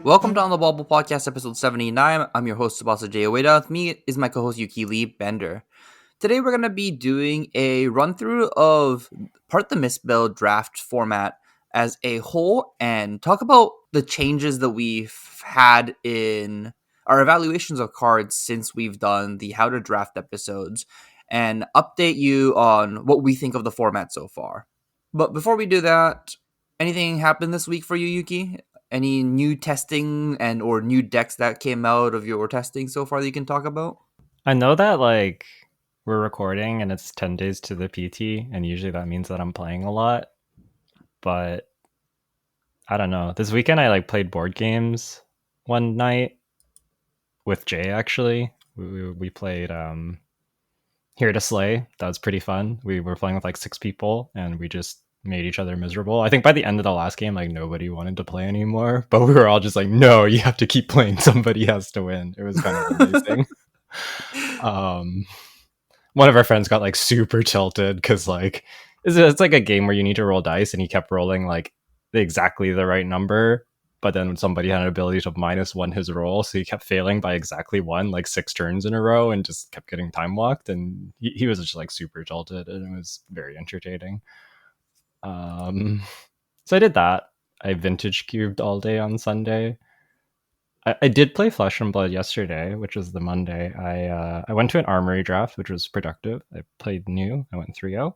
Welcome to On the Bubble Podcast, episode 79. I'm your host, Tsubasa J. Ueda. With me is my co-host, Yuki Lee Bender. Today, we're going to be doing a run-through of part the Mistveil draft format as a whole and talk about the changes that we've had in our evaluations of cards since we've done the How to Draft episodes and update you on what we think of the format so far. But before we do that, anything happened this week for you, Yuki? Any new testing and or new decks that came out of your testing so far that you can talk about? I know that we're recording and it's 10 days to the PT, and usually that means that I'm playing a lot. But I don't know. This weekend I played board games one night with Jay actually. We played Here to Slay. That was pretty fun. We were playing with 6 people and we just made each other miserable. I think by the end of the last game, nobody wanted to play anymore, but we were all just like, no, you have to keep playing. Somebody has to win. It was kind of amazing. One of our friends got super tilted because it's like a game where you need to roll dice, and he kept rolling exactly the right number, but then somebody had an ability to -1 his roll, so he kept failing by exactly one 6 turns in a row and just kept getting time walked, and he was just super tilted, and it was very entertaining. So I did that. I vintage cubed all day on Sunday. I did play Flesh and Blood yesterday, which was the Monday. I went to an armory draft, which was productive. I played new. I went 3-0.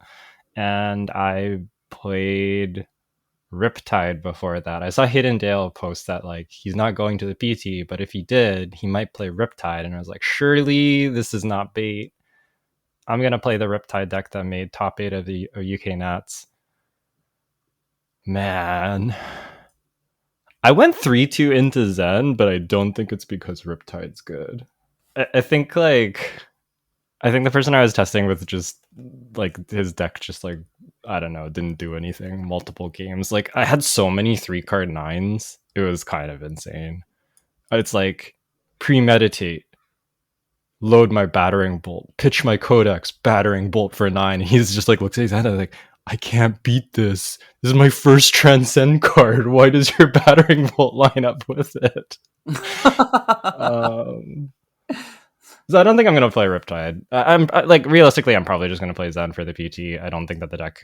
And I played Riptide before that. I saw Hidden Dale post that he's not going to the PT, but if he did, he might play Riptide. And I was like, surely this is not bait. I'm going to play the Riptide deck that made top 8 of the UK Nats. Man, I went 3-2 into Zen, but I don't think it's because Riptide's good. I think the person I was testing with just his deck just I don't know, didn't do anything multiple games. I had so many 3-card 9s. It was kind of insane. It's premeditate, load my battering bolt, pitch my codex, battering bolt for 9. And he's just looks at his hand I can't beat this. This is my first transcend card. Why does your battering bolt line up with it? So I don't think I'm going to play Riptide. Realistically, I'm probably just going to play Zen for the PT. I don't think that the deck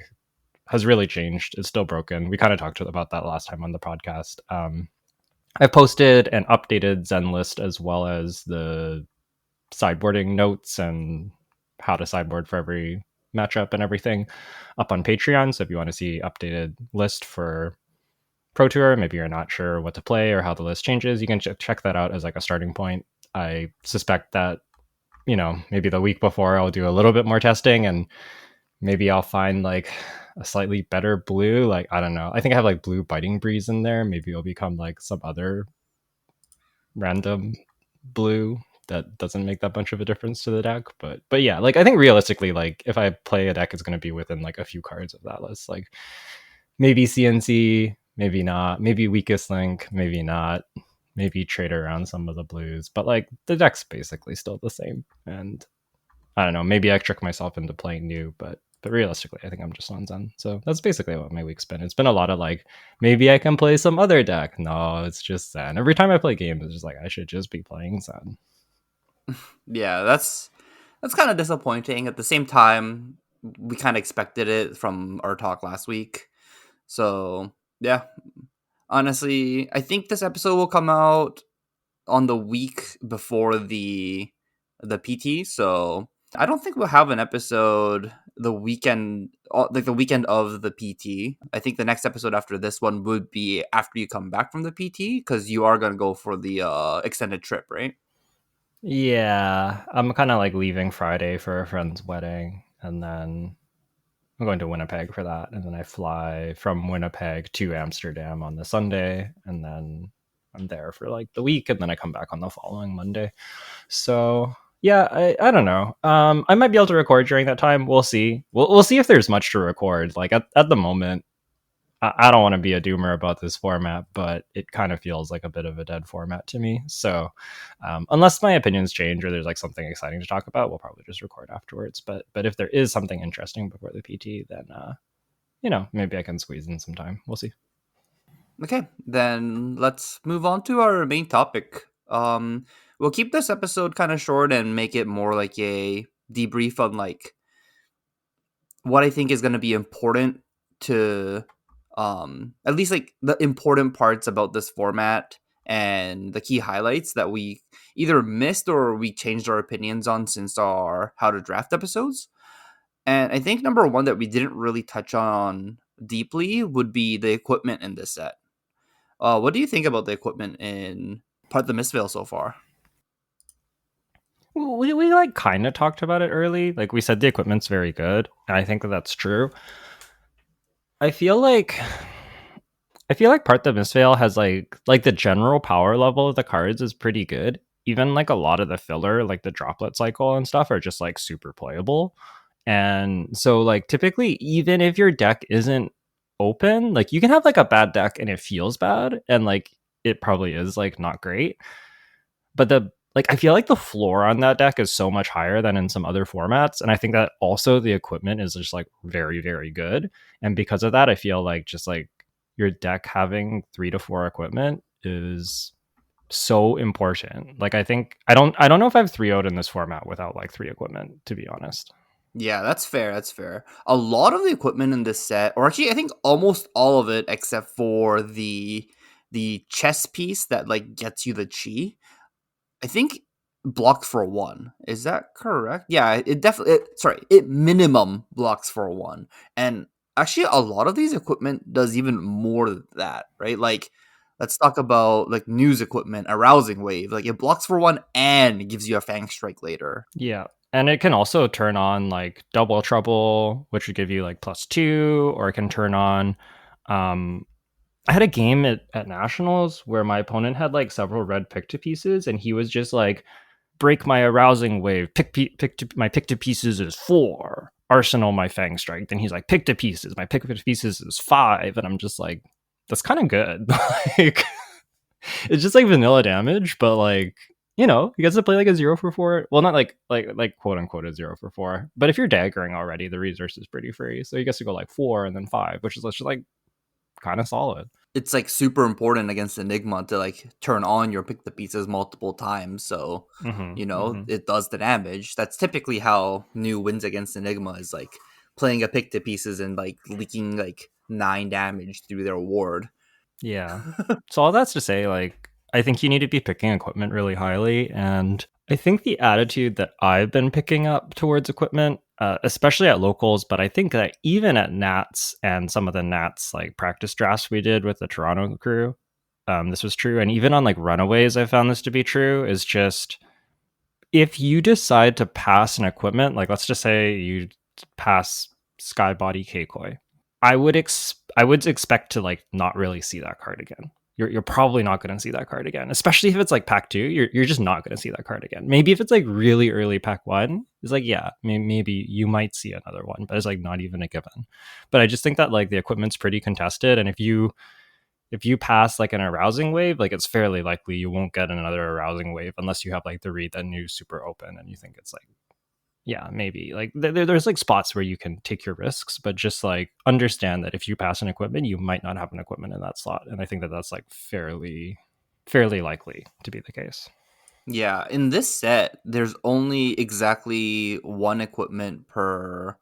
has really changed. It's still broken. We kind of talked about that last time on the podcast. I posted an updated Zen list as well as the sideboarding notes and how to sideboard for every matchup and everything up on Patreon. So if you want to see updated list for Pro Tour, maybe you're not sure what to play or how the list changes, you can check that out as a starting point. I suspect that, maybe the week before I'll do a little bit more testing and maybe I'll find a slightly better blue. I don't know. I think I have blue Biting Breeze in there. Maybe it'll become some other random blue that doesn't make that much of a difference to the deck, but yeah, I think realistically, if I play a deck, it's going to be within a few cards of that list. Maybe CNC, maybe not, maybe Weakest Link, maybe not, maybe trade around some of the blues, but the deck's basically still the same. And I don't know, maybe I trick myself into playing new, but realistically, I think I'm just on Zen. So that's basically what my week's been. It's been a lot of maybe I can play some other deck. No, it's just Zen. Every time I play games, it's just I should just be playing Zen. Yeah, that's kind of disappointing. At the same time, we kind of expected it from our talk last week. So, yeah. Honestly, I think this episode will come out on the week before the PT, so I don't think we'll have an episode the weekend the weekend of the PT. I think the next episode after this one would be after you come back from the PT, because you are going to go for the extended trip, right? Yeah, I'm kind of leaving Friday for a friend's wedding, and then I'm going to Winnipeg for that, and then I fly from Winnipeg to Amsterdam on the Sunday, and then I'm there for the week, and then I come back on the following Monday. So yeah, I don't know. I might be able to record during that time. We'll see. We'll see if there's much to record. At the moment, I don't want to be a doomer about this format, but it kind of feels like a bit of a dead format to me. So unless my opinions change or there's something exciting to talk about, we'll probably just record afterwards. But if there is something interesting before the PT, then maybe I can squeeze in some time. We'll see. Okay, then let's move on to our main topic. We'll keep this episode kind of short and make it more like a debrief on like what I think is going to be important to at least like the important parts about this format and the key highlights that we either missed or we changed our opinions on since our how to draft episodes. And I think number one that we didn't really touch on deeply would be the equipment in this set. What do you think about the equipment in part of the Mistveil so far? We like kind of talked about it early. Like we said, the equipment's very good, and I think that that's true. I feel like part of Mistveil has like the general power level of the cards is pretty good. Even like a lot of the filler, like the droplet cycle and stuff, are just like super playable. And so like typically, even if your deck isn't open, like you can have like a bad deck and it feels bad, and like it probably is like not great. But the like I feel like the floor on that deck is so much higher than in some other formats, and I think that also the equipment is just like very very good. And because of that, I feel like just like your deck having 3 to 4 equipment is so important. Like I don't know if I've 3 0'd in this format without like 3 equipment, to be honest. Yeah, that's fair. That's fair. A lot of the equipment in this set, or actually, I think almost all of it, except for the chess piece that like gets you the chi, I think blocks for one. Is that correct? Yeah, it definitely. Sorry, it minimum blocks for one, and actually, a lot of these equipment does even more than that. Right? Like, let's talk about like news equipment, arousing wave. Like, it blocks for one and gives you a fang strike later. Yeah. And it can also turn on like double trouble, which would give you like +2, or it can turn on um I had a game at Nationals where my opponent had like several red pick to pieces, and he was just like, break my arousing wave, my pick to pieces is 4, arsenal my fang strike. Then he's like, pick to pieces, my pick to pieces is 5, and I'm just like, that's kind of good. Like, it's just like vanilla damage, but like, he gets to play like a 0 for 4. Well, not like quote unquote a 0 for 4. But if you're daggering already, the resource is pretty free, so he gets to go like 4 and then 5, which is just like kind of solid. It's like super important against Enigma to like turn on your pick the pieces multiple times. So, Mm-hmm, mm-hmm. it does the damage. That's typically how new wins against Enigma is like playing a pick to pieces and like leaking like 9 damage through their ward. Yeah. So all that's to say, like, I think you need to be picking equipment really highly. And I think the attitude that I've been picking up towards equipment, especially at locals, but I think that even at Nats and some of the Nats like practice drafts we did with the Toronto crew, this was true. And even on like runaways, I found this to be true, is just if you decide to pass an equipment, like let's just say you pass Skybody Keikoi, I would expect to like not really see that card again. You're probably not going to see that card again, especially if it's like pack 2. You're just not going to see that card again. Maybe if it's like really early pack 1, it's like yeah, maybe you might see another one, but it's like not even a given. But I just think that like the equipment's pretty contested, and if you pass like an arousing wave, like it's fairly likely you won't get another arousing wave unless you have like the read that new super open and you think it's like yeah, maybe like there's like spots where you can take your risks, but just like understand that if you pass an equipment, you might not have an equipment in that slot, and I think that that's like fairly likely to be the case. Yeah, in this set, there's only exactly one equipment per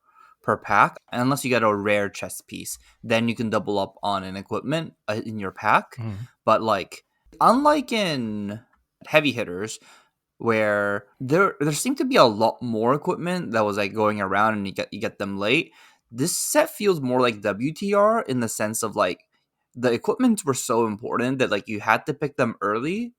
pack, unless you get a rare chest piece. Then you can double up on an equipment in your pack. Mm-hmm. But like, unlike in heavy hitters, where there seemed to be a lot more equipment that was like going around and you get them late. This set feels more like WTR in the sense of like the equipments were so important that like you had to pick them early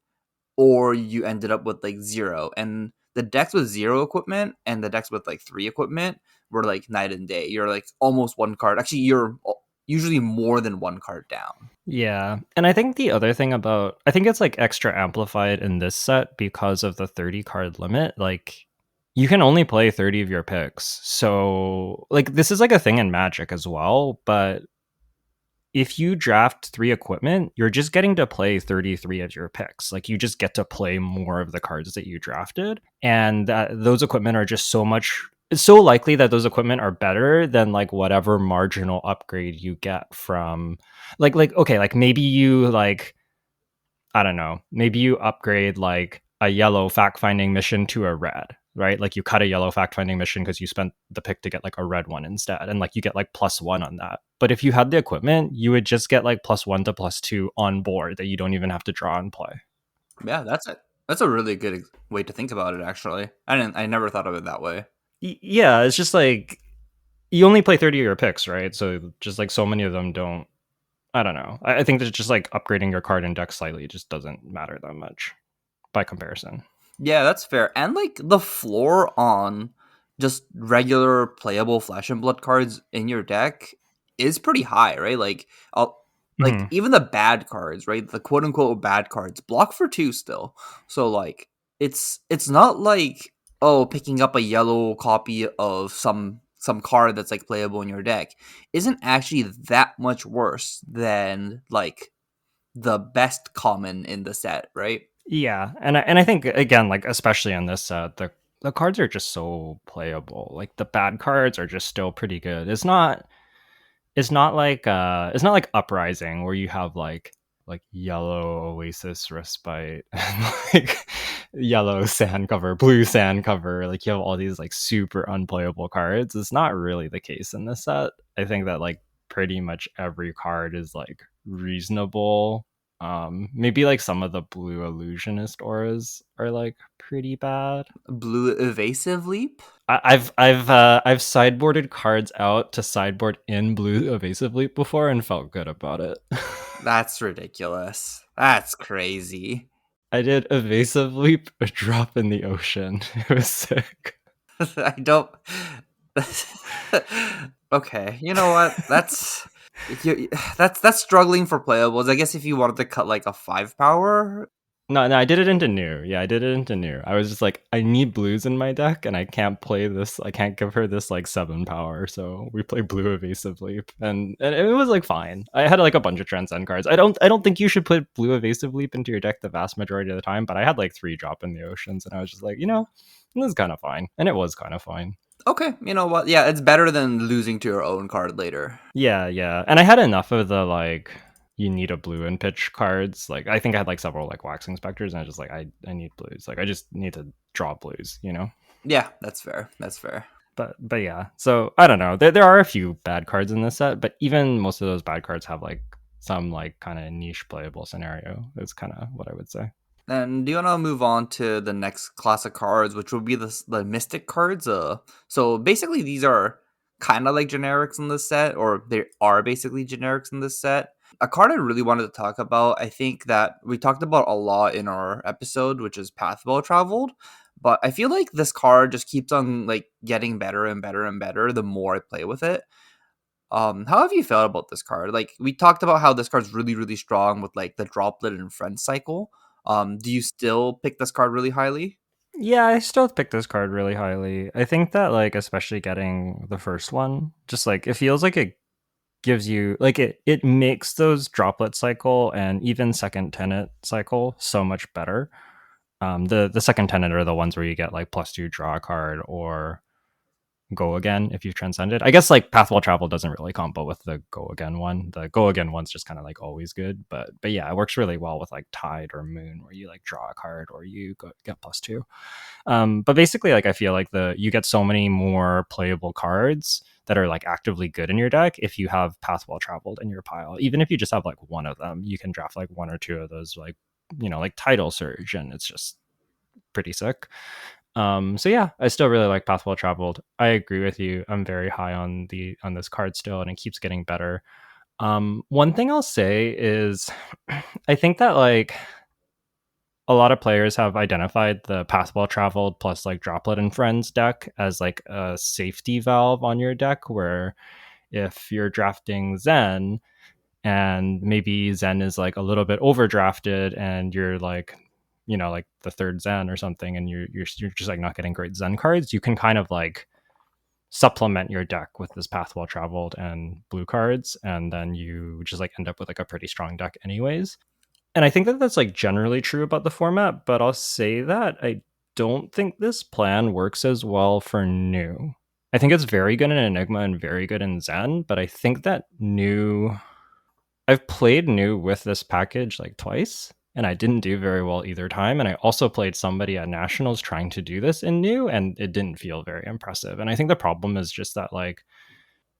or you ended up with like zero. And the decks with zero equipment and the decks with like 3 equipment were like night and day. You're like almost one card. Actually, you're usually more than one card down. Yeah. And I think the other thing about I think it's like extra amplified in this set because of the 30 card limit. Like you can only play 30 of your picks. So like this is like a thing in Magic as well, but if you draft 3 equipment, you're just getting to play 33 of your picks. Like you just get to play more of the cards that you drafted. And those equipment are just so much it's so likely that those equipment are better than like whatever marginal upgrade you get from like okay, like maybe you like I don't know, maybe you upgrade like a yellow fact finding mission to a red, right? Like you cut a yellow fact finding mission because you spent the pick to get like a red one instead, and like you get like +1 on that. But if you had the equipment, you would just get like +1 to +2 on board that you don't even have to draw and play. Yeah, that's a really good way to think about it. Actually, I never thought of it that way. Yeah, it's just like you only play 30 of your picks, right? So just like so many of them don't. I don't know. I think that just like upgrading your card index slightly just doesn't matter that much by comparison. Yeah, that's fair. And like the floor on just regular playable Flesh and Blood cards in your deck is pretty high, right? Like Hmm. even the bad cards, right? The quote unquote bad cards block for 2 still. So like it's not like, oh, picking up a yellow copy of some card that's like playable in your deck isn't actually that much worse than like the best common in the set, right? Yeah, and I think again, like especially in this set, the cards are just so playable. Like the bad cards are just still pretty good. It's not like Uprising where you have like yellow Oasis Respite and like yellow sand cover, blue sand cover. Like you have all these like super unplayable cards. It's not really the case in this set. I think that like pretty much every card is like reasonable. Maybe like some of the blue illusionist auras are like pretty bad. Blue Evasive Leap. I've sideboarded cards out to sideboard in blue evasive leap before and felt good about it. That's ridiculous. That's crazy. I did evasive leap, a drop in the ocean. It was sick. I don't. Okay, you know what? That's struggling for playables. I guess if you wanted to cut like a 5 power. No, I did it into new. Yeah, I did it into new. I was just like, I need blues in my deck, and I can't play this. I can't give her this like 7 power. So we play blue evasive leap, and it was like fine. I had like a bunch of transcend cards. I don't think you should put blue evasive leap into your deck the vast majority of the time. But I had like 3 drop in the oceans, and I was just like, this is kind of fine, and it was kind of fine. Okay, you know what? Yeah, it's better than losing to your own card later. Yeah, yeah. And I had enough of the like you need a blue and pitch cards. Like I think I had like several like waxing specters and I was just like I need blues. Like I just need to draw blues. Yeah, that's fair. That's fair. But yeah. So I don't know. There are a few bad cards in this set, but even most of those bad cards have like some like kind of niche playable scenario. Is kind of what I would say. And do you want to move on to the next class of cards, which would be the Mystic cards? So basically these are kind of like generics in this set, or they are basically generics in this set. A card I really wanted to talk about, I think that we talked about a lot in our episode, which is Path Well Traveled. But I feel like this card just keeps on like getting better and better and better the more I play with it. How have you felt about this card? Like we talked about how this card's really, really strong with like the droplet and friend cycle. Do you still pick this card really highly? Yeah, I still pick this card really highly. I think that like especially getting the first one, just like it feels like it gives you like it makes those droplet cycle and even second tenant cycle so much better. The second tenant are the ones where you get like +2 draw a card or go again if you've transcended. I guess like Pathwell Travel doesn't really combo with the go again one. The go again one's just kind of like always good, but yeah, it works really well with like Tide or Moon where you like draw a card or you get +2. But basically, like I feel like you get so many more playable cards that are like actively good in your deck if you have Path Well Traveled in your pile. Even if you just have like one of them, you can draft like one or two of those like like Tidal Surge, and it's just pretty sick. So yeah, I still really like Path Well Traveled. I agree with you. I'm very high on this card still, and it keeps getting better. One thing I'll say is, I think that like a lot of players have identified the Path Well Traveled plus like Droplet and Friends deck as like a safety valve on your deck, where if you're drafting Zen and maybe Zen is like a little bit overdrafted and you're like like the third Zen or something, and you're just like not getting great Zen cards, you can kind of like supplement your deck with this Path Well Traveled and blue cards, and then you just like end up with like a pretty strong deck anyways. And I think that that's like generally true about the format, but I'll say that I don't think this plan works as well for new. I think it's very good in Enigma and very good in Zen, but I think that new I've played new with this package like twice, and I didn't do very well either time. And I also played somebody at Nationals trying to do this in new, and it didn't feel very impressive. And I think the problem is just that like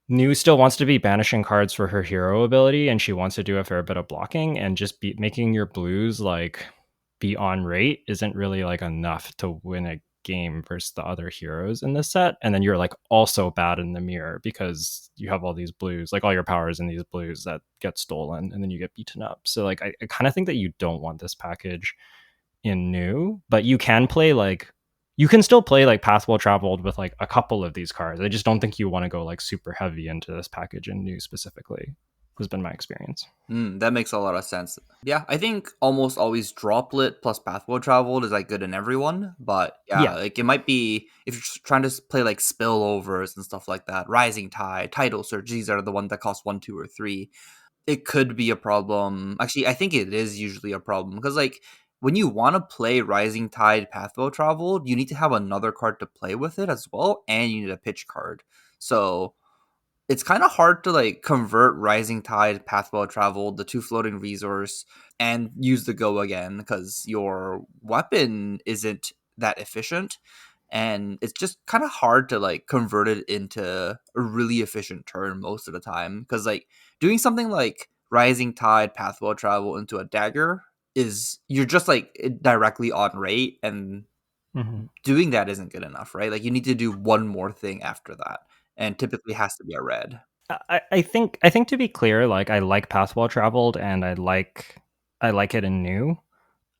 New still wants to be banishing cards for her hero ability, and she wants to do a fair bit of blocking, and just be making your blues like be on rate isn't really like enough to win a game versus the other heroes in this set. And then you're like also bad in the mirror because you have all these blues, like all your powers in these blues that get stolen, and then you get beaten up. So like I kind of think that you don't want this package in new, but you can still play like Path Well Traveled with like a couple of these cards. I just don't think you want to go like super heavy into this package in new specifically. Has been my experience. That makes a lot of sense. Yeah, I think almost always Droplet plus Pathway Traveled is like good in everyone, but yeah, Yeah. like it might be if you're just trying to play like spillovers and stuff like that. Rising Tide, Tidal Surge, these are the ones that cost 1, 2, or 3. It could be a problem. Actually, I think it is usually a problem because like when you want to play Rising Tide Pathway Traveled, you need to have another card to play with it as well, and you need a pitch card. So it's kind of hard to like convert Rising Tide, Path Well Traveled, the two floating resource, and use the go again because your weapon isn't that efficient, and it's just kind of hard to like convert it into a really efficient turn most of the time because like doing something like Rising Tide, Path Well Travel into a dagger is you're just like directly on rate, and Mm-hmm. doing that isn't good enough, right? Like you need to do one more thing after that, and typically has to be a red. I think to be clear, like I like Path Well Traveled, and I like it in new.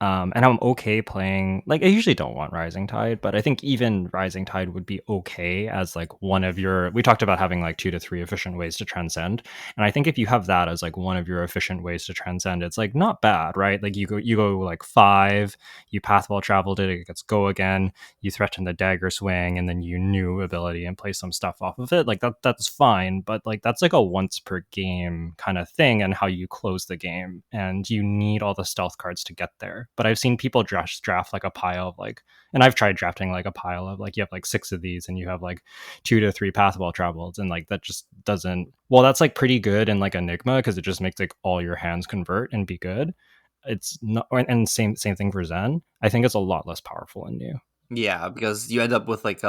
And I'm okay playing. Like, I usually don't want Rising Tide, but I think even Rising Tide would be okay as like one of your. We talked about having like 2 to 3 efficient ways to transcend, and I think if you have that as like one of your efficient ways to transcend, it's like not bad, right? Like you go like 5, you path while traveled it gets go again, you threaten the dagger swing, and then you new ability and play some stuff off of it. Like that's fine, but like that's like a once per game kind of thing, and how you close the game, and you need all the stealth cards to get there. But I've seen people draft like a pile of like, and I've tried drafting like a pile of like you have like 6 of these, and you have like 2 to 3 path well traveled, and like that just doesn't. Well, that's like pretty good in like Enigma because it just makes like all your hands convert and be good. It's not, and same thing for Zen. I think it's a lot less powerful in new. Yeah, because you end up with like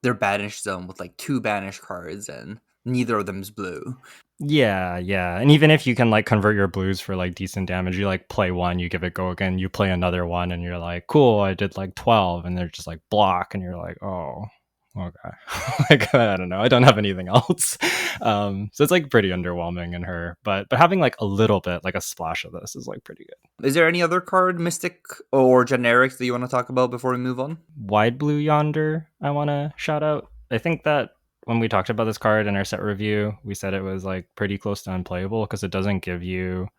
their banish zone with like 2 banish cards and neither of them's blue. Yeah, yeah. And even if you can like convert your blues for like decent damage, you like play one, you give it go again, you play another one, and you're like, cool, I did like 12, and they're just like block, and you're like, oh, okay. Like I don't know, I don't have anything else. So it's like pretty underwhelming in her. But having like a little bit, like a splash of this is like pretty good. Is there any other card, Mystic or generics, that you want to talk about before we move on? Wide Blue Yonder, I wanna shout out. I think that when we talked about this card in our set review, we said it was like pretty close to unplayable because it doesn't give you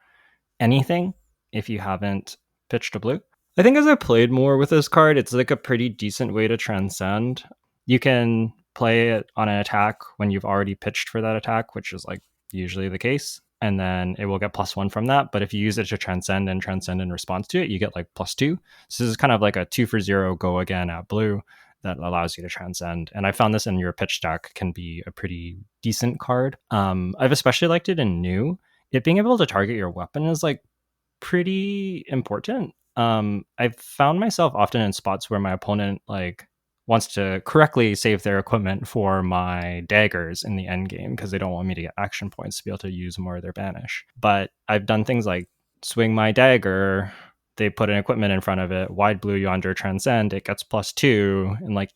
anything if you haven't pitched a blue. I think as I played more with this card, it's like a pretty decent way to transcend. You can play it on an attack when you've already pitched for that attack, which is like usually the case. And then it will get +1 from that. But if you use it to transcend and transcend in response to it, you get like +2. So this is kind of like a 2 for 0 go again at blue that allows you to transcend. And I found this in your pitch deck can be a pretty decent card. I've especially liked it in new. It being able to target your weapon is like pretty important. I've found myself often in spots where my opponent like wants to correctly save their equipment for my daggers in the end game because they don't want me to get action points to be able to use more of their banish. But I've done things like swing my dagger, they put an equipment in front of it, wide blue yonder transcend, it gets +2, and like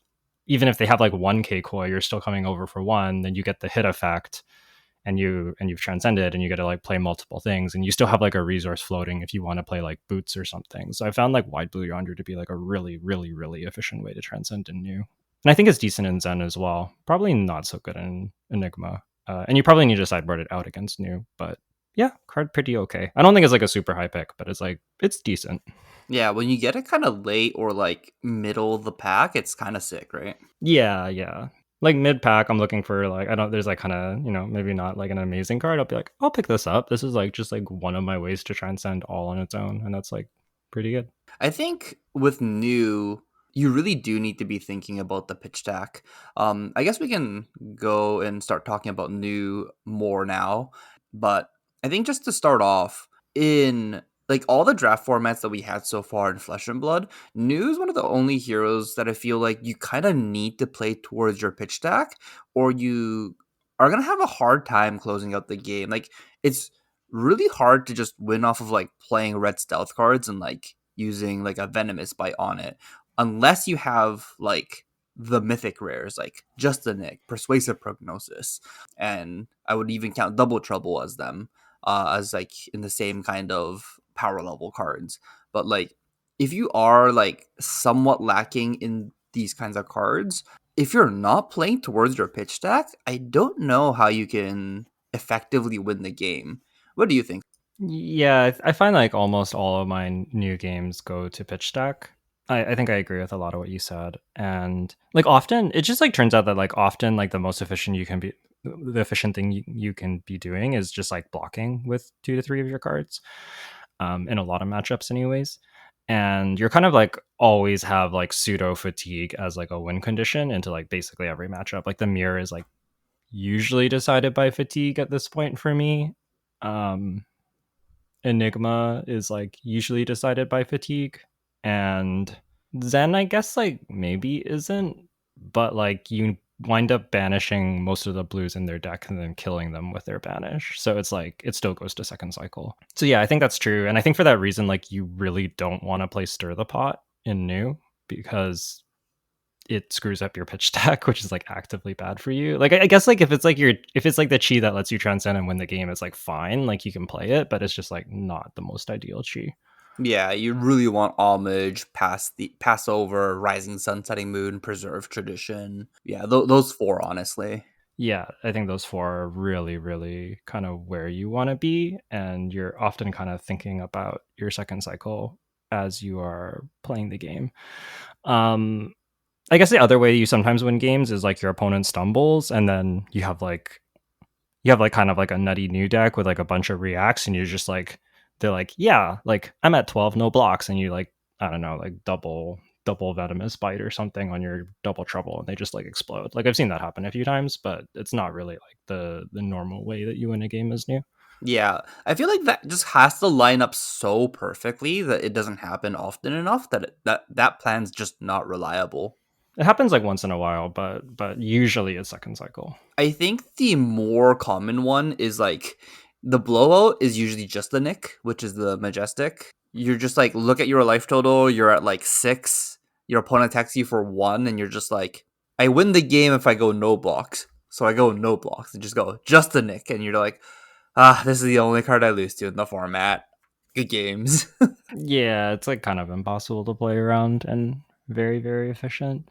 even if they have like 1k koi, you're still coming over for 1, then you get the hit effect, and you've transcended, and you get to like play multiple things, and you still have like a resource floating if you want to play like boots or something. So I found like wide blue yonder to be like a really really really efficient way to transcend in new, and I think it's decent in Zen as well. Probably not so good in Enigma, and you probably need to sideboard it out against new, but yeah, card pretty okay. I don't think it's like a super high pick, but it's like it's decent. Yeah, when you get it kind of late or like middle of the pack, it's kind of sick, right? Yeah, yeah. Like mid pack, I'm looking for like I don't. There's like kind of maybe not like an amazing card. I'll be like, I'll pick this up. This is like just like one of my ways to transcend all on its own, and that's like pretty good. I think with new, you really do need to be thinking about the pitch stack. I guess we can go and start talking about new more now, but I think just to start off, in like all the draft formats that we had so far in Flesh and Blood, new is one of the only heroes that I feel like you kind of need to play towards your pitch stack, or you are gonna have a hard time closing out the game. Like it's really hard to just win off of like playing red stealth cards and like using like a venomous bite on it, unless you have like the mythic rares like Just the Nick, Persuasive Prognosis, and I would even count Double Trouble as them, as like in the same kind of power level cards. But like if you are like somewhat lacking in these kinds of cards, if you're not playing towards your pitch stack, I don't know how you can effectively win the game. What do you think? Yeah, I find like almost all of my new games go to pitch stack. I think I agree with a lot of what you said. And like often it just like turns out that like often like the efficient thing you can be doing is just like blocking with 2 to 3 of your cards, in a lot of matchups anyways. And you're kind of like always have like pseudo fatigue as like a win condition into like basically every matchup. Like the mirror is like usually decided by fatigue at this point for me. Um Enigma is like usually decided by fatigue, and Zen, I guess, like maybe isn't, but like you wind up banishing most of the blues in their deck and then killing them with their banish. So it's like it still goes to second cycle. So yeah, I think that's true. And I think for that reason, like you really don't want to play Stir the Pot in new because it screws up your pitch stack, which is like actively bad for you. Like I guess like if it's like the chi that lets you transcend and win the game, it's like fine, like you can play it, but it's just like not the most ideal chi. Yeah, you really want Homage, Passover, Rising Sun, Setting Moon, Preserve Tradition. Yeah, those four, honestly. Yeah, I think those four are really, really kind of where you want to be, and you're often kind of thinking about your second cycle as you are playing the game. Um, I guess the other way you sometimes win games is like your opponent stumbles, and then you have like kind of like a nutty new deck with like a bunch of reacts, and you're just like they're like, yeah, like I'm at 12, no blocks, and you like I don't know, like double venomous bite or something on your double trouble, and they just like explode. Like I've seen that happen a few times, but it's not really like the normal way that you win a game is new. Yeah, I feel like that just has to line up so perfectly that it doesn't happen often enough that that plan's just not reliable. It happens like once in a while, but usually it's second cycle. I think the more common one is like the blowout is usually just the Nick, which is the Majestic. You're just like look at your life total, you're at like 6, your opponent attacks you for 1, and you're just like, I win the game if I go no blocks. So I go no blocks and just go just the Nick, and you're like, this is the only card I lose to in the format. Good games. Yeah, it's like kind of impossible to play around and very, very efficient.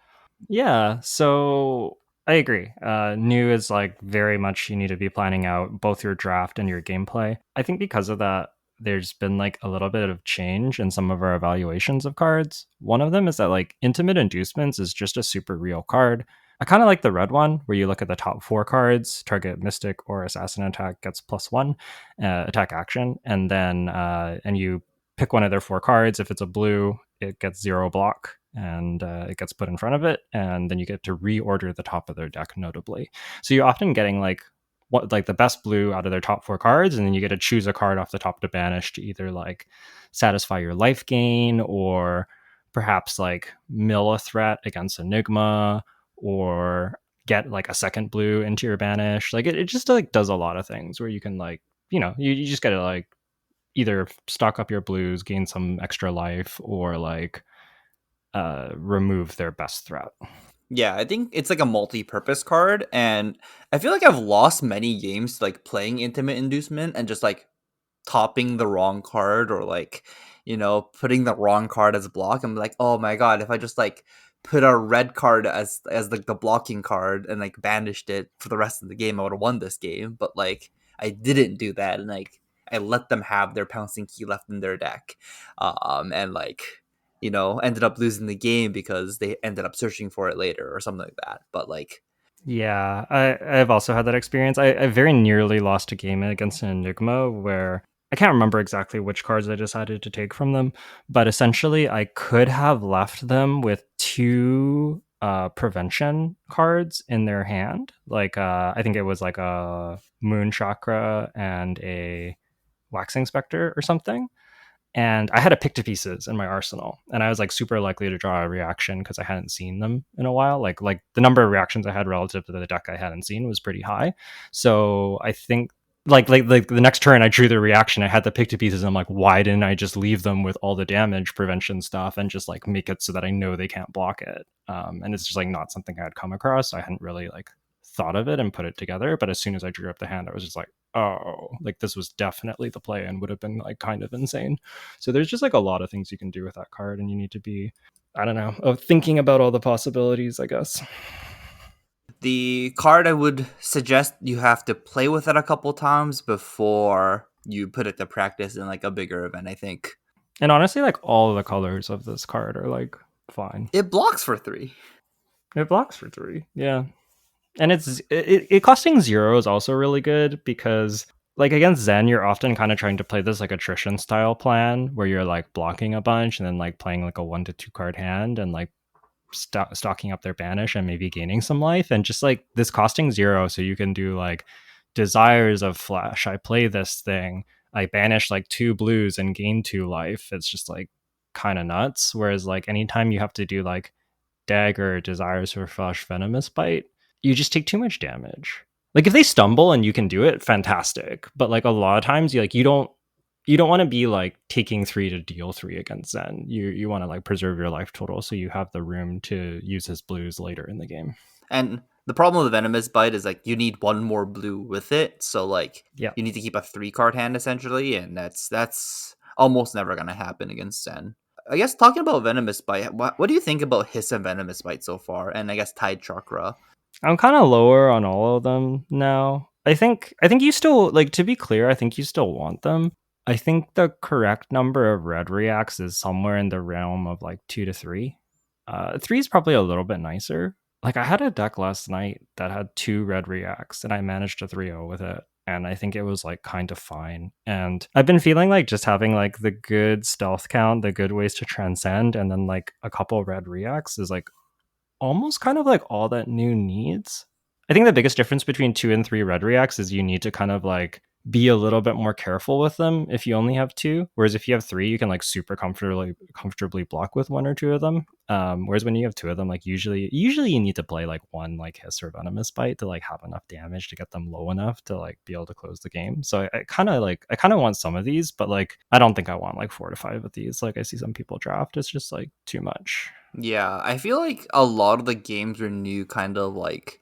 Yeah, so I agree. New is like very much you need to be planning out both your draft and your gameplay. I think because of that, there's been like a little bit of change in some of our evaluations of cards. One of them is that like Intimate Inducements is just a super real card. I kind of like the red one where you look at the top 4 cards, target Mystic or Assassin attack gets +1 attack action, and then and you pick one of their 4 cards. If it's a blue, it gets 0 block and it gets put in front of it, and then you get to reorder the top of their deck notably. So you're often getting like what like the best blue out of their top 4 cards, and then you get to choose a card off the top to banish to either like satisfy your life gain or perhaps like mill a threat against Enigma or get like a second blue into your banish. Like it just like does a lot of things where you can like you just gotta like either stock up your blues, gain some extra life, or like remove their best threat. Yeah, I think it's like a multi-purpose card, and I feel like I've lost many games like playing Intimate Inducement and just like topping the wrong card, or like putting the wrong card as a block. I'm like, oh my god, if I just like put a red card as like the blocking card and like banished it for the rest of the game, I would have won this game. But like I didn't do that, and like I let them have their pouncing key left in their deck, and like ended up losing the game because they ended up searching for it later or something like that. But like, Yeah, I've also had that experience. I very nearly lost a game against an Enigma where I can't remember exactly which cards I decided to take from them, but essentially I could have left them with two prevention cards in their hand. Like I think it was like a Moon Chakra and a Waxing Spectre or something. And I had a pick to pieces in my arsenal, and I was like super likely to draw a reaction because I hadn't seen them in a while. Like the number of reactions I had relative to the deck I hadn't seen was pretty high. So I think like the next turn I drew the reaction, I had the pick to pieces. And I'm like, why didn't I just leave them with all the damage prevention stuff and just like make it so that I know they can't block it? And it's just like not something I had come across. So I hadn't really like thought of it and put it together. But as soon as I drew up the hand, I was just like, oh, like this was definitely the play and would have been like kind of insane. So there's just like a lot of things you can do with that card, and you need to be, I don't know, thinking about all the possibilities, I guess. The card I would suggest you have to play with it a couple times before you put it to practice in like a bigger event, I think. And honestly, like all of the colors of this card are like fine. It blocks for 3. It blocks for 3. Yeah. And it costing 0 is also really good because like against Zen, you're often kind of trying to play this like attrition style plan where you're like blocking a bunch and then like playing like a 1 to 2 card hand and like stocking up their banish and maybe gaining some life, and just like this costing 0 so you can do like desires of flash. I play this thing, I banish like 2 blues and gain 2 life. It's just like kind of nuts. Whereas like anytime you have to do like dagger, desires for flash, venomous bite, you just take too much damage. Like if they stumble and you can do it, fantastic. But like a lot of times you don't want to be like taking 3 to deal 3 against Zen. You want to like preserve your life total so you have the room to use his blues later in the game. And the problem with Venomous Bite is like you need one more blue with it. So like Yeah. you need to keep a 3-card hand essentially, and that's almost never gonna happen against Zen. I guess talking about Venomous Bite, what do you think about Hiss and Venomous Bite so far? And I guess Tide Chakra. I'm kind of lower on all of them now. I think you still, like, to be clear, I think you still want them. I think the correct number of red reacts is somewhere in the realm of like 2 to 3. 3 is probably a little bit nicer. Like I had a deck last night that had 2 red reacts and I managed a 3-0 with it. And I think it was like kind of fine. And I've been feeling like just having like the good stealth count, the good ways to transcend, and then like a couple red reacts is like almost kind of like all that new needs. I think the biggest difference between 2 and 3 red reacts is you need to kind of like be a little bit more careful with them if you only have 2. Whereas if you have 3, you can like super comfortably block with 1 or 2 of them. Whereas when you have 2 of them, like usually you need to play like 1 like hiss or venomous bite to like have enough damage to get them low enough to like be able to close the game. So I kind of want some of these, but like I don't think I want like 4 to 5 of these. Like I see some people draft, it's just like too much. Yeah, I feel like a lot of the games where new kind of like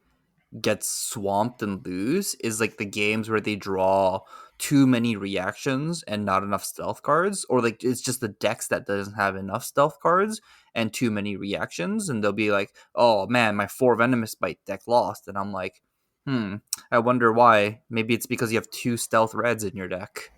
gets swamped and lose is like the games where they draw too many reactions and not enough stealth cards, or like it's just the decks that doesn't have enough stealth cards and too many reactions, and they'll be like, oh man, my 4 venomous bite deck lost, and I'm like, I wonder why. Maybe it's because you have 2 stealth reds in your deck.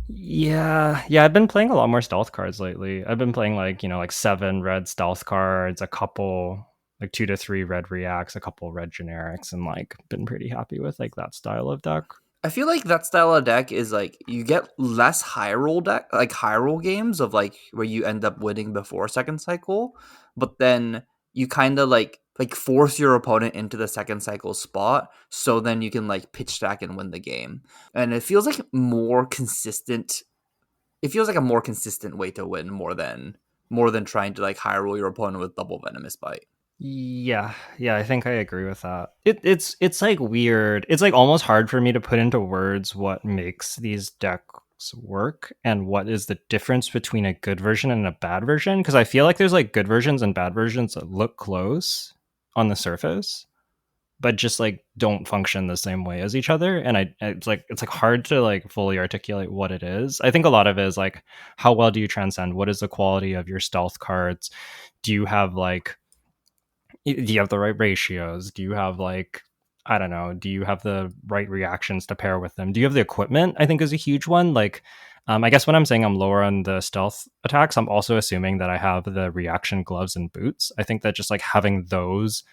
Yeah, I've been playing a lot more stealth cards lately. I've been playing like, like 7 red stealth cards, a couple like 2 to 3 red reacts, a couple red generics, and like been pretty happy with like that style of deck. I feel like that style of deck is like you get less high roll deck, like high roll games of like where you end up winning before second cycle, but then you kind of like force your opponent into the second cycle spot, so then you can like pitch stack and win the game. And it feels like more consistent. It feels like a more consistent way to win more than trying to like high roll your opponent with double venomous bite. Yeah, I think I agree with that. It's like weird. It's like almost hard for me to put into words what makes these decks work and what is the difference between a good version and a bad version, because I feel like there's like good versions and bad versions that look close on the surface but just like don't function the same way as each other. And it's like hard to like fully articulate what it is. I think a lot of it is like, how well do you transcend? What is the quality of your stealth cards? Do you have like, do you have the right ratios? Do you have like, I don't know, do you have the right reactions to pair with them? Do you have the equipment? I think is a huge one. Like, I guess when I'm saying I'm lower on the stealth attacks, I'm also assuming that I have the reaction gloves and boots. I think that just like having those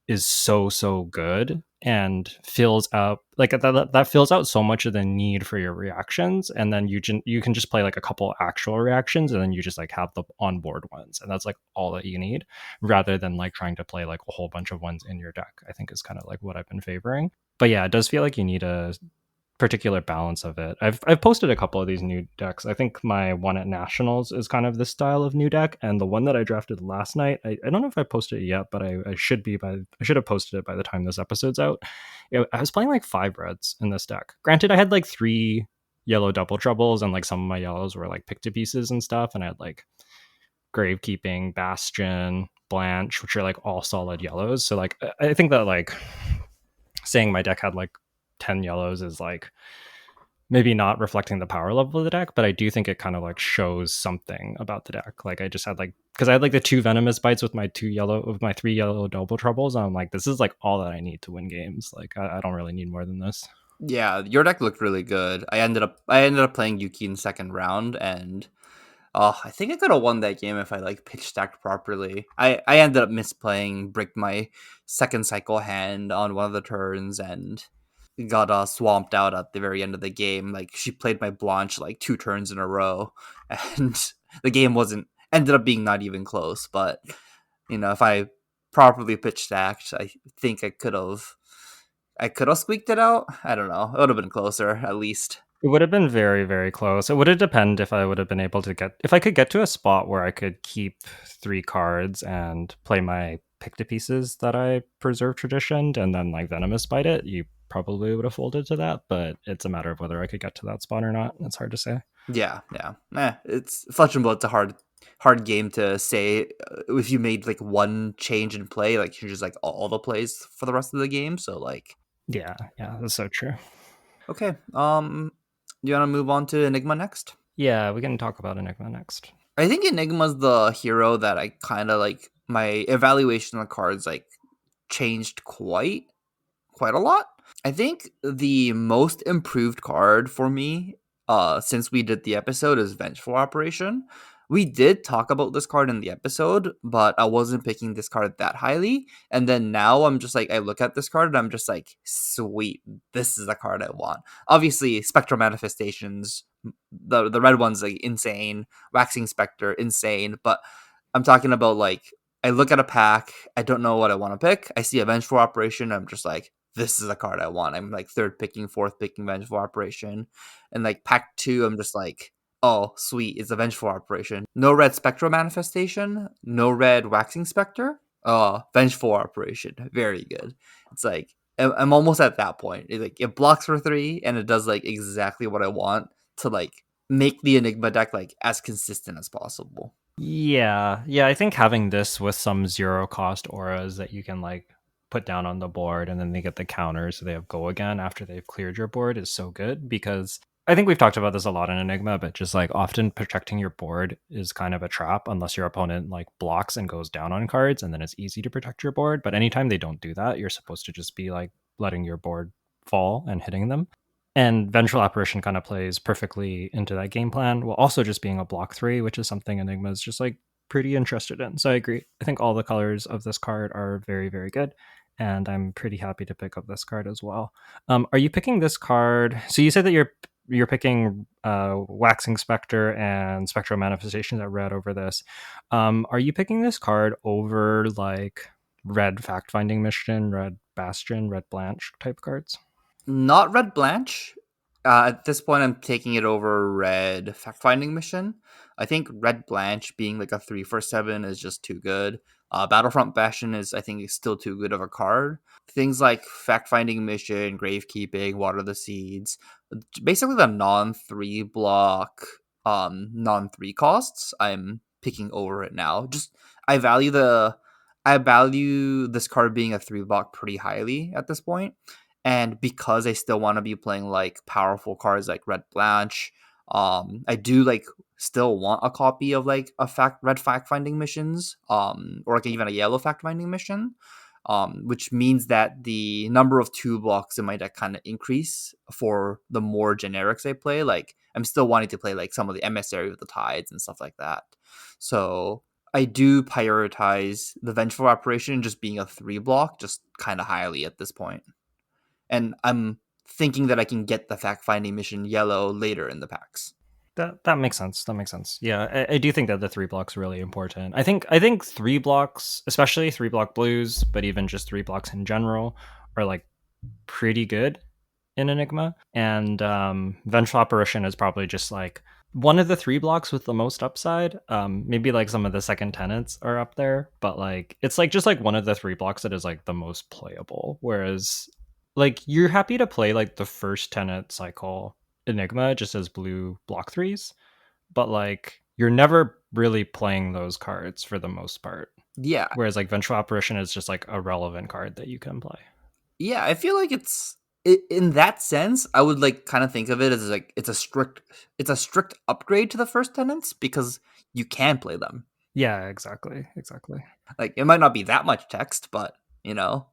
is so good and fills out like that fills out so much of the need for your reactions, and then you can just play like a couple actual reactions, and then you just like have the onboard ones, and that's like all that you need, rather than like trying to play like a whole bunch of ones in your deck. I think is kind of like what I've been favoring. But yeah, it does feel like you need a particular balance of it. I've posted a couple of these new decks. I think my one at Nationals is kind of this style of new deck, and the one that I drafted last night, I don't know if I posted it yet, but I should be by I should have posted it by the time this episode's out. I was playing like 5 reds in this deck. Granted, I had like 3 yellow double troubles, and like some of my yellows were like pick to pieces and stuff, and I had like Gravekeeping, Bastion, Blanche, which are like all solid yellows. So like I think that like saying my deck had like 10 yellows is like maybe not reflecting the power level of the deck, but I do think it kind of like shows something about the deck. Like I just had like, because I had like the 2 venomous bites with my 3 yellow double troubles. And I'm like, this is like all that I need to win games. Like I don't really need more than this. Yeah, your deck looked really good. I ended up playing Yuki in second round, and I think I could have won that game if I like pitch stacked properly. I ended up misplaying, bricked my second cycle hand on one of the turns, and got swamped out at the very end of the game. Like she played my Blanche like 2 turns in a row, and the game wasn't ended up being not even close. But if I properly pitch stacked, I think I could have squeaked it out. I don't know. It would have been closer at least. It would have been very, very close. It would have depended if I would have been able to if I could get to a spot where I could keep 3 cards and play my pick to pieces that I preserve traditioned and then like venomous bite it. You probably would have folded to that, but it's a matter of whether I could get to that spot or not. It's hard to say. Yeah, yeah. It's Fletch and Blood's a hard game to say if you made like one change in play, like changes like all the plays for the rest of the game. So like, Yeah, yeah, that's so true. okay, do you want to move on to Enigma next? Yeah, we can talk about Enigma next. I think Enigma's the hero that I kind of like. My evaluation of the cards like changed quite a lot. I think the most improved card for me, since we did the episode, is Vengeful Operation. We did talk about this card in the episode, but I wasn't picking this card that highly. And then now I'm just like, I look at this card and I'm just like, sweet, this is the card I want. Obviously, Spectral Manifestations, the red one's like insane. Waxing Spectre, insane. But I'm talking about like, I look at a pack, I don't know what I want to pick. I see a Vengeful Operation, I'm just like, this is a card I want. I'm like third picking, fourth picking Vengeful Operation. And like pack 2, I'm just like, oh, sweet, it's a Vengeful Operation. No red Spectral Manifestation, no red Waxing Spectre. Oh, Vengeful Operation. Very good. It's like, I'm almost at that point. It blocks for 3, and it does like exactly what I want to like make the Enigma deck like as consistent as possible. Yeah, yeah, I think having this with some 0 cost auras that you can like put down on the board and then they get the counter so they have go again after they've cleared your board is so good, because I think we've talked about this a lot in Enigma, but just like often protecting your board is kind of a trap unless your opponent like blocks and goes down on cards, and then it's easy to protect your board. But anytime they don't do that, you're supposed to just be like letting your board fall and hitting them. And Vengeful Apparition kind of plays perfectly into that game plan, while also just being a block 3, which is something Enigma is just like pretty interested in. So I agree. I think all the colors of this card are very, very good. And I'm pretty happy to pick up this card as well. Are you picking this card? So you said that you're picking Waxing Spectre and Spectral Manifestations at red over this. Are you picking this card over like red Fact Finding Mission, red Bastion, red Blanche type cards? Not Red Blanche. At this point, I'm taking it over Red Fact Finding Mission. I think Red Blanche being like a 3 for 7 is just too good. Battlefront Bastion I think, is still too good of a card. Things like Fact Finding Mission, Gravekeeping, Water the Seeds, basically the non 3 block, non 3 costs, I'm picking over it now. Just I value this card being a 3 block pretty highly at this point. And because I still want to be playing like powerful cards like Red Blanche, I do like still want a copy of like red fact finding missions, or like even a yellow fact finding mission, which means that the number of 2 blocks in my deck kind of increase for the more generics I play. Like I'm still wanting to play like some of the Emissary with the Tides and stuff like that. So I do prioritize the vengeful operation just being a 3 block just kind of highly at this point. And I'm thinking that I can get the fact finding mission yellow later in the packs. That makes sense. That makes sense. Yeah, I do think that the 3 blocks really important. I think 3 blocks, especially 3 block blues, but even just 3 blocks in general, are like pretty good in Enigma. And Vengeful Apparition is probably just like one of the 3 blocks with the most upside. Maybe like some of the second tenants are up there, but like it's like just like one of the 3 blocks that is like the most playable. Whereas like you're happy to play like the first tenant cycle Enigma just as blue block threes, but like you're never really playing those cards for the most part. Yeah, Whereas like Vengeful Apparition is just like a relevant card that you can play. yeah, I feel like in that sense, I would like kind of think of it as like it's a strict upgrade to the first tenants because you can play them. Yeah, exactly, exactly. Like it might not be that much text, but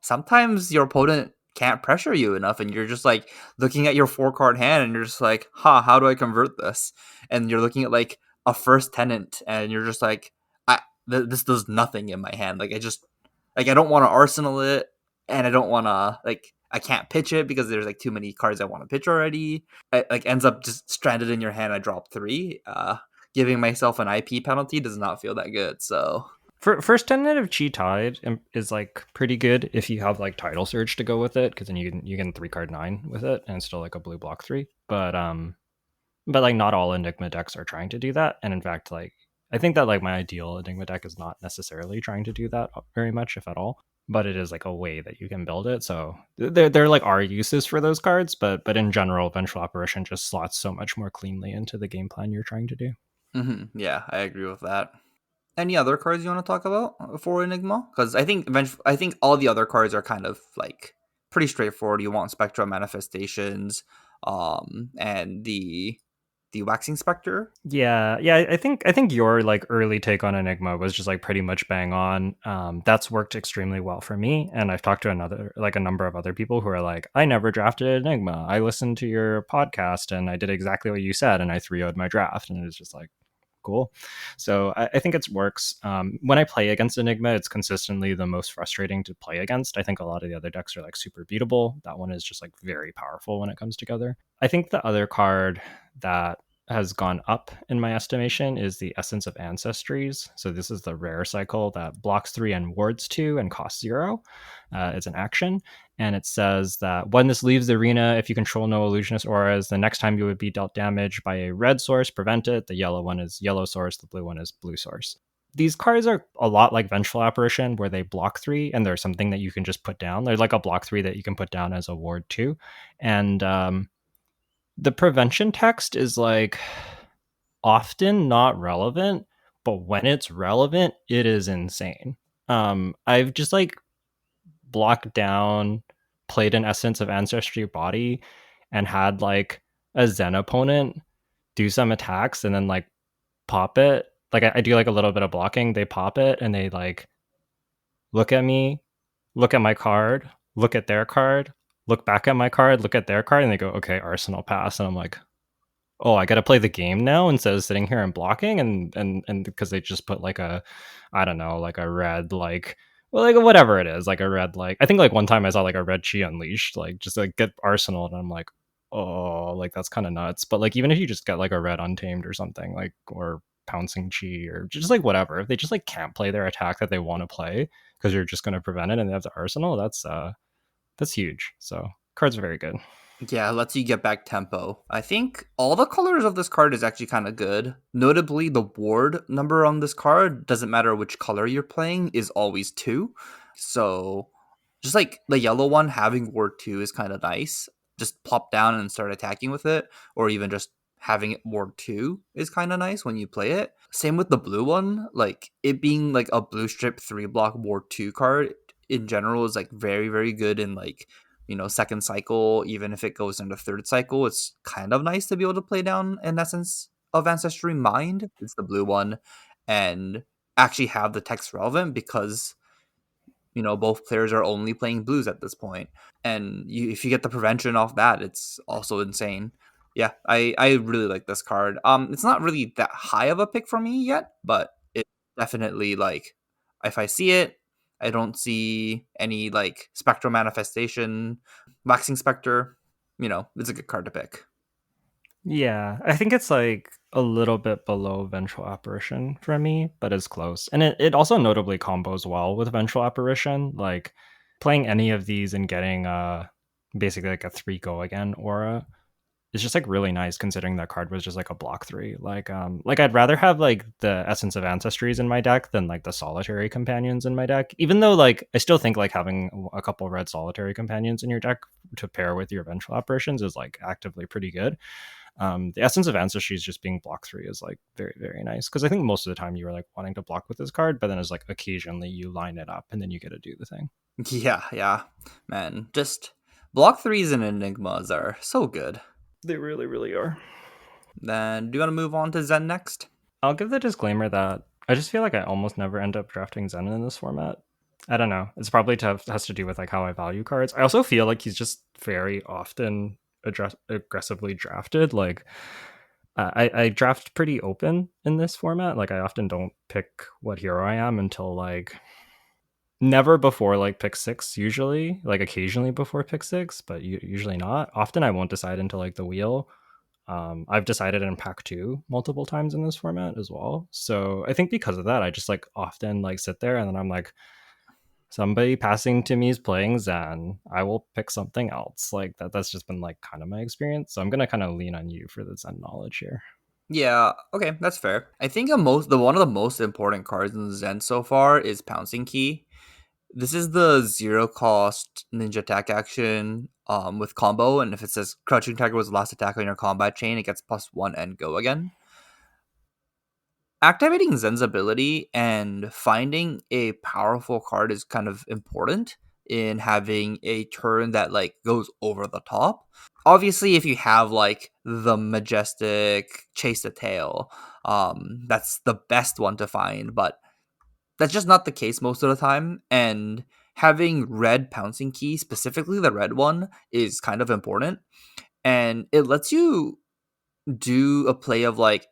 sometimes your opponent can't pressure you enough, and you're just like looking at your 4 card hand, and you're just like, "Huh, how do I convert this?" And you're looking at like a first tenant, and you're just like, this does nothing in my hand. Like I don't want to arsenal it, and I don't want to like I can't pitch it because there's like too many cards I want to pitch already. It like ends up just stranded in your hand. I drop 3. Giving myself an IP penalty does not feel that good. So For first tenant of Chi Tide is like pretty good if you have like Tidal Surge to go with it, because then you can 3 card 9 with it and it's still like a blue block 3. But like not all Enigma decks are trying to do that, and in fact like I think that like my ideal Enigma deck is not necessarily trying to do that very much, if at all. But it is like a way that you can build it. So there like are uses for those cards, but in general, Vengeful Apparition just slots so much more cleanly into the game plan you're trying to do. yeah, I agree with that. Any other cards you want to talk about for Enigma? Because I think all the other cards are kind of like pretty straightforward. You want Spectral Manifestations, and the Waxing Spectre. Yeah. I think your like early take on Enigma was just like pretty much bang on. That's worked extremely well for me, and I've talked to a number of other people who are like, I never drafted Enigma. I listened to your podcast and I did exactly what you said, and I 3-0'd my draft, and it was just like cool. So I think it works. When I play against Enigma, it's consistently the most frustrating to play against. I think a lot of the other decks are like super beatable. That one is just like very powerful when it comes together. I think the other card that has gone up in my estimation is the Essence of Ancestries. So this is the rare cycle that blocks 3 and wards 2 and costs 0. It's an action, and it says that when this leaves the arena, if you control no illusionist auras, the next time you would be dealt damage by a red source, prevent it. The yellow one is yellow source, the blue one is blue source. These cards are a lot like Vengeful Apparition, where they block 3 and there's something that you can just put down. They're like a block 3 that you can put down as a ward 2. And the prevention text is like often not relevant, but when it's relevant, it is insane. I've just like blocked down, played an Essence of Ancestry body, and had like a Zen opponent do some attacks and then like pop it. Like I do like a little bit of blocking. They pop it and they like look at me, look at my card, look at their card, look back at my card, look at their card, and they go, okay, Arsenal pass. And I'm like, oh, I got to play the game now instead of sitting here and blocking, and because they just put like a, I don't know, like a red like, well, like whatever it is, like a red like, I think like one time I saw like a red Chi Unleashed, like just like get Arsenal, and I'm like, oh, like that's kind of nuts. But like even if you just get like a red Untamed or something, like, or pouncing Chi or just like whatever, if they just like can't play their attack that they want to play because you're just going to prevent it and they have the Arsenal, that's huge. So cards are very good. Yeah, lets you get back tempo. I think all the colors of this card is actually kind of good. Notably, the ward number on this card doesn't matter which color you're playing is always 2. So just like the yellow one having ward 2 is kind of nice. Just plop down and start attacking with it, or even just having it ward 2 is kind of nice when you play it. Same with the blue one, like it being like a blue strip 3 block ward 2 card in general is like very very good in like second cycle. Even if it goes into third cycle, it's kind of nice to be able to play down an Essence of Ancestry Mind, it's the blue one, and actually have the text relevant because both players are only playing blues at this point. And if you get the prevention off that, it's also insane. Yeah, I really like this card. It's not really that high of a pick for me yet, but definitely like if I see it, I don't see any like spectral manifestation, waxing specter. It's a good card to pick. Yeah, I think it's like a little bit below Vengeful Apparition for me, but it's close. And it also notably combos well with Vengeful Apparition. Like playing any of these and getting basically like a 3 go again aura is just like really nice considering that card was just like a block 3. Like I'd rather have like the Essence of Ancestries in my deck than like the Solitary Companions in my deck. Even though like I still think like having a couple red Solitary Companions in your deck to pair with your Vengeful Apparitions is like actively pretty good. The Essence of Ancestries just being block 3 is like very, very nice because I think most of the time you are like wanting to block with this card, but then it's like occasionally you line it up and then you get to do the thing. Yeah, yeah, man. Just block threes and enigmas are so good. They really, really are. Then do you want to move on to Zen next? I'll give the disclaimer that I just feel like I almost never end up drafting Zen in this format. I don't know. It's probably has to do with like how I value cards. I also feel like he's just very often aggressively drafted. Like I draft pretty open in this format. Like I often don't pick what hero I am until like never before like pick 6 usually, like occasionally before pick 6, but usually not. Often I won't decide until like the wheel. I've decided in pack 2 multiple times in this format as well. So I think because of that, I just like often like sit there and then I'm like, somebody passing to me is playing Zen. I will pick something else. Like that's just been like kind of my experience. So I'm gonna kind of lean on you for the Zen knowledge here. Yeah, okay, that's fair. I think the one of the most important cards in Zen so far is Pouncing Key. This is the zero cost ninja attack action with combo, and if it says Crouching Tiger was the last attack on your combat chain, it gets +1 and go again. Activating Zen's ability and finding a powerful card is kind of important in having a turn that like goes over the top. Obviously, if you have like the majestic chase the tail, that's the best one to find, but that's just not the case most of the time. And having red pouncing key, specifically the red one, is kind of important. And it lets you do a play of like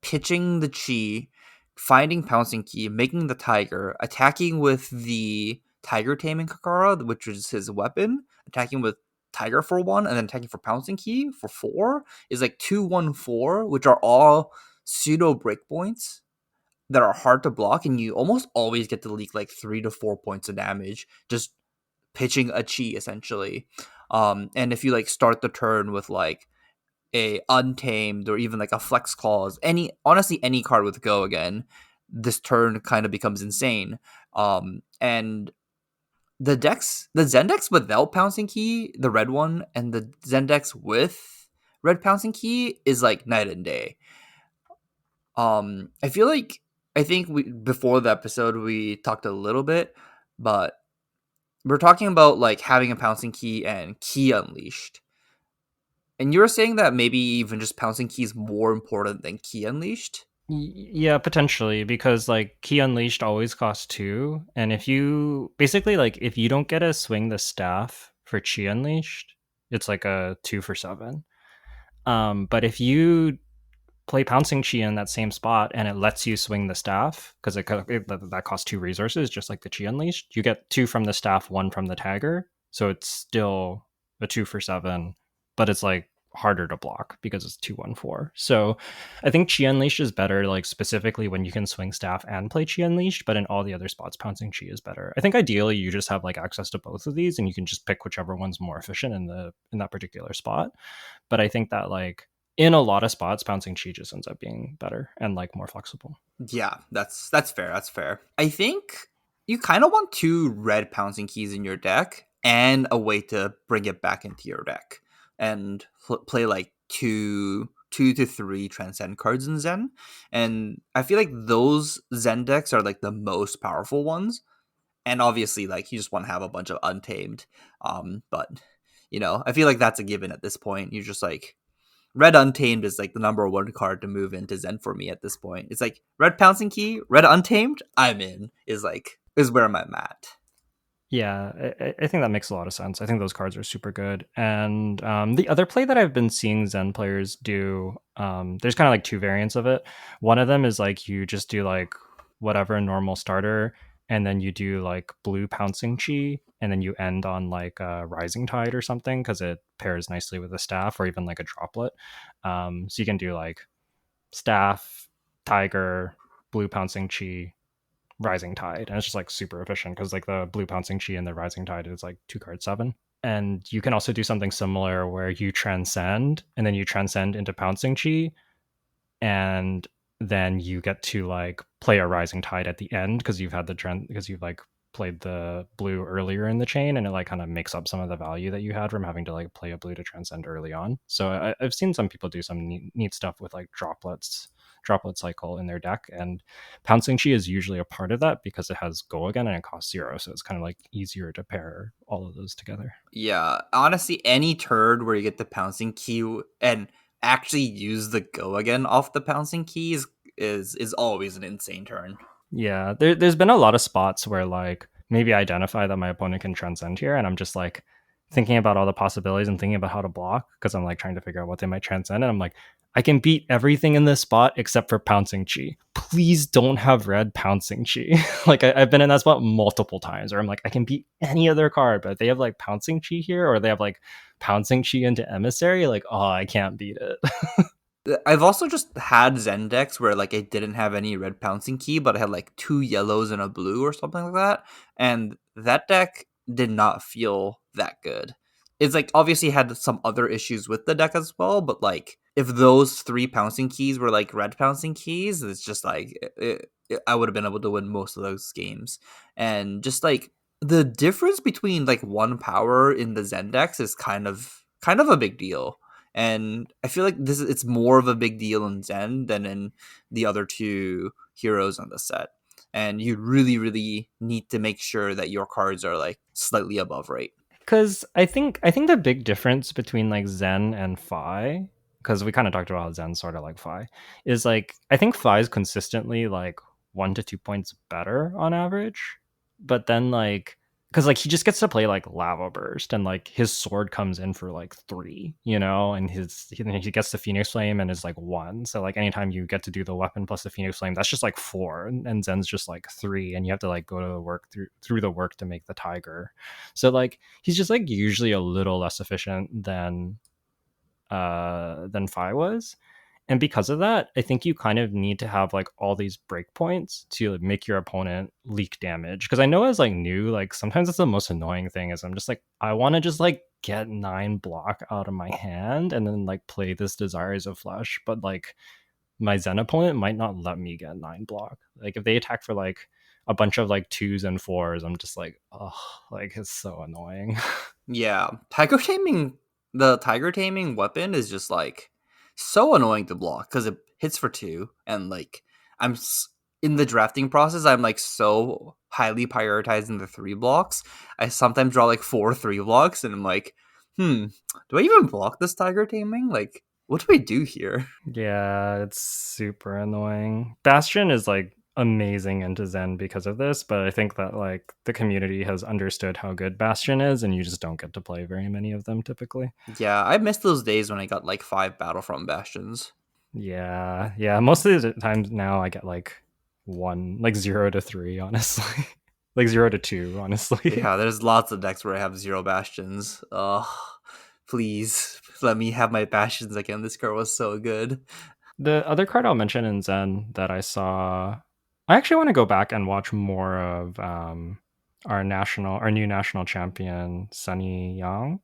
pitching the chi, finding pouncing key, making the tiger, attacking with the tiger taming kakara, which is his weapon, attacking with tiger for 1, and then attacking for pouncing key for 4 is like 2-1-4, which are all pseudo breakpoints that are hard to block, and you almost always get to leak like 3 to 4 points of damage just pitching a chi essentially. And if you like start the turn with like a untamed or even like a flex clause, any card with go again, this turn kind of becomes insane. And the Zen decks without pouncing key, the red one, and the Zen decks with red pouncing key is like night and day. I feel like I think we before the episode we talked a little bit, but we're talking about like having a pouncing key and key unleashed. And you were saying that maybe even just pouncing key is more important than key unleashed. Yeah, potentially because like Key Unleashed always costs 2, and if you basically like if you don't get to swing the staff for Chi Unleashed, it's like a 2 for 7. But if you play Pouncing Chi in that same spot and it lets you swing the staff because that costs 2 resources, just like the Chi Unleashed, you get 2 from the staff, 1 from the Tiger, so it's still a 2 for 7, but it's like harder to block because it's 2-1-4. So I think Chi Unleashed is better, like specifically when you can swing staff and play Chi Unleashed, but in all the other spots, Pouncing Chi is better. I think ideally you just have like access to both of these and you can just pick whichever one's more efficient in that particular spot. But I think that like in a lot of spots, Pouncing Chi just ends up being better and like more flexible. Yeah, that's fair. That's fair. I think you kind of want 2 red pouncing keys in your deck and a way to bring it back into your deck and play like 2 to 3 transcend cards in Zen. And I feel like those Zen decks are like the most powerful ones. And obviously, like you just want to have a bunch of untamed. But I feel like that's a given at this point. You're just like Red Untamed is like the number 1 card to move into Zen for me at this point. It's like Red Pouncing Key, Red Untamed, I'm in. Is where I'm at. Yeah, I think that makes a lot of sense. I think those cards are super good. And the other play that I've been seeing Zen players do, there's kind of like 2 variants of it. One of them is like you just do like whatever normal starter, and then you do like blue pouncing chi, and then you end on like a rising tide or something because it pairs nicely with a staff or even like a droplet. So you can do like staff, tiger, blue pouncing chi, rising tide, and it's just like super efficient because like the blue pouncing chi and the rising tide is like 2 card 7. And you can also do something similar where you transcend and then you transcend into pouncing chi, and then you get to like play a rising tide at the end because you've had the trend because you've like played the blue earlier in the chain, and it like kind of makes up some of the value that you had from having to like play a blue to transcend early on. So I've seen some people do some neat stuff with like droplet cycle in their deck, and pouncing chi is usually a part of that because it has go again and it costs 0, so it's kind of like easier to pair all of those together. Yeah, honestly, any turn where you get the pouncing key and actually use the go again off the pouncing keys is always an insane turn. Yeah, there's been a lot of spots where like maybe I identify that my opponent can transcend here, and I'm just like thinking about all the possibilities and thinking about how to block because I'm like trying to figure out what they might transcend, and I'm like, I can beat everything in this spot except for pouncing chi. Please don't have red pouncing chi. Like I've been in that spot multiple times where I'm like, I can beat any other card, but they have like pouncing chi here, or they have like pouncing chi into emissary. Like, oh, I can't beat it. I've also just had Zen decks where like I didn't have any red pouncing key, but I had like 2 yellows and a blue or something like that, and that deck did not feel that good. It's like obviously had some other issues with the deck as well, but like if those 3 pouncing keys were like red pouncing keys, it's just like I would have been able to win most of those games. And just like the difference between like 1 power in the Zen decks is kind of a big deal, and I feel like it's more of a big deal in Zen than in the other 2 heroes on the set. And you really need to make sure that your cards are like slightly above rate. Because I think the big difference between like Zen and Phi, because we kind of talked about how Zen's sort of like Phi, is like I think Phi is consistently like 1 to 2 points better on average, but then like because like he just gets to play like lava burst and like his sword comes in for like 3, and he gets the phoenix flame and is like 1, so like anytime you get to do the weapon plus the phoenix flame, that's just like 4, and Zen's just like 3, and you have to like go to the work through the work to make the tiger. So like he's just like usually a little less efficient than Phi was. And because of that, I think you kind of need to have like all these breakpoints to like, make your opponent leak damage. Because I know as like new, like sometimes it's the most annoying thing is I'm just like, I want to just like get 9 block out of my hand and then like play this Desires of Flesh. But like my Zen opponent might not let me get 9 block. Like if they attack for like a bunch of like 2s and 4s, I'm just like, oh, like it's so annoying. Yeah, the tiger taming weapon is just like so annoying to block because it hits for 2, and like I'm in the drafting process, I'm like so highly prioritizing the 3 blocks. I sometimes draw like 4 3 blocks, and I'm like, do I even block this tiger taming? Like, what do I do here? Yeah, it's super annoying. Bastion is like amazing into Zen because of this, but I think that like the community has understood how good Bastion is, and you just don't get to play very many of them typically. Yeah, I miss those days when I got like 5 Battlefront Bastions. Yeah, yeah. Most of the times now I get like 1, like 0 to 3, honestly, like 0 to 2, honestly. Yeah, there's lots of decks where I have 0 Bastions. Please let me have my Bastions again. This card was so good. The other card I'll mention in Zen that I actually want to go back and watch more of our new national champion, Sunny Yang.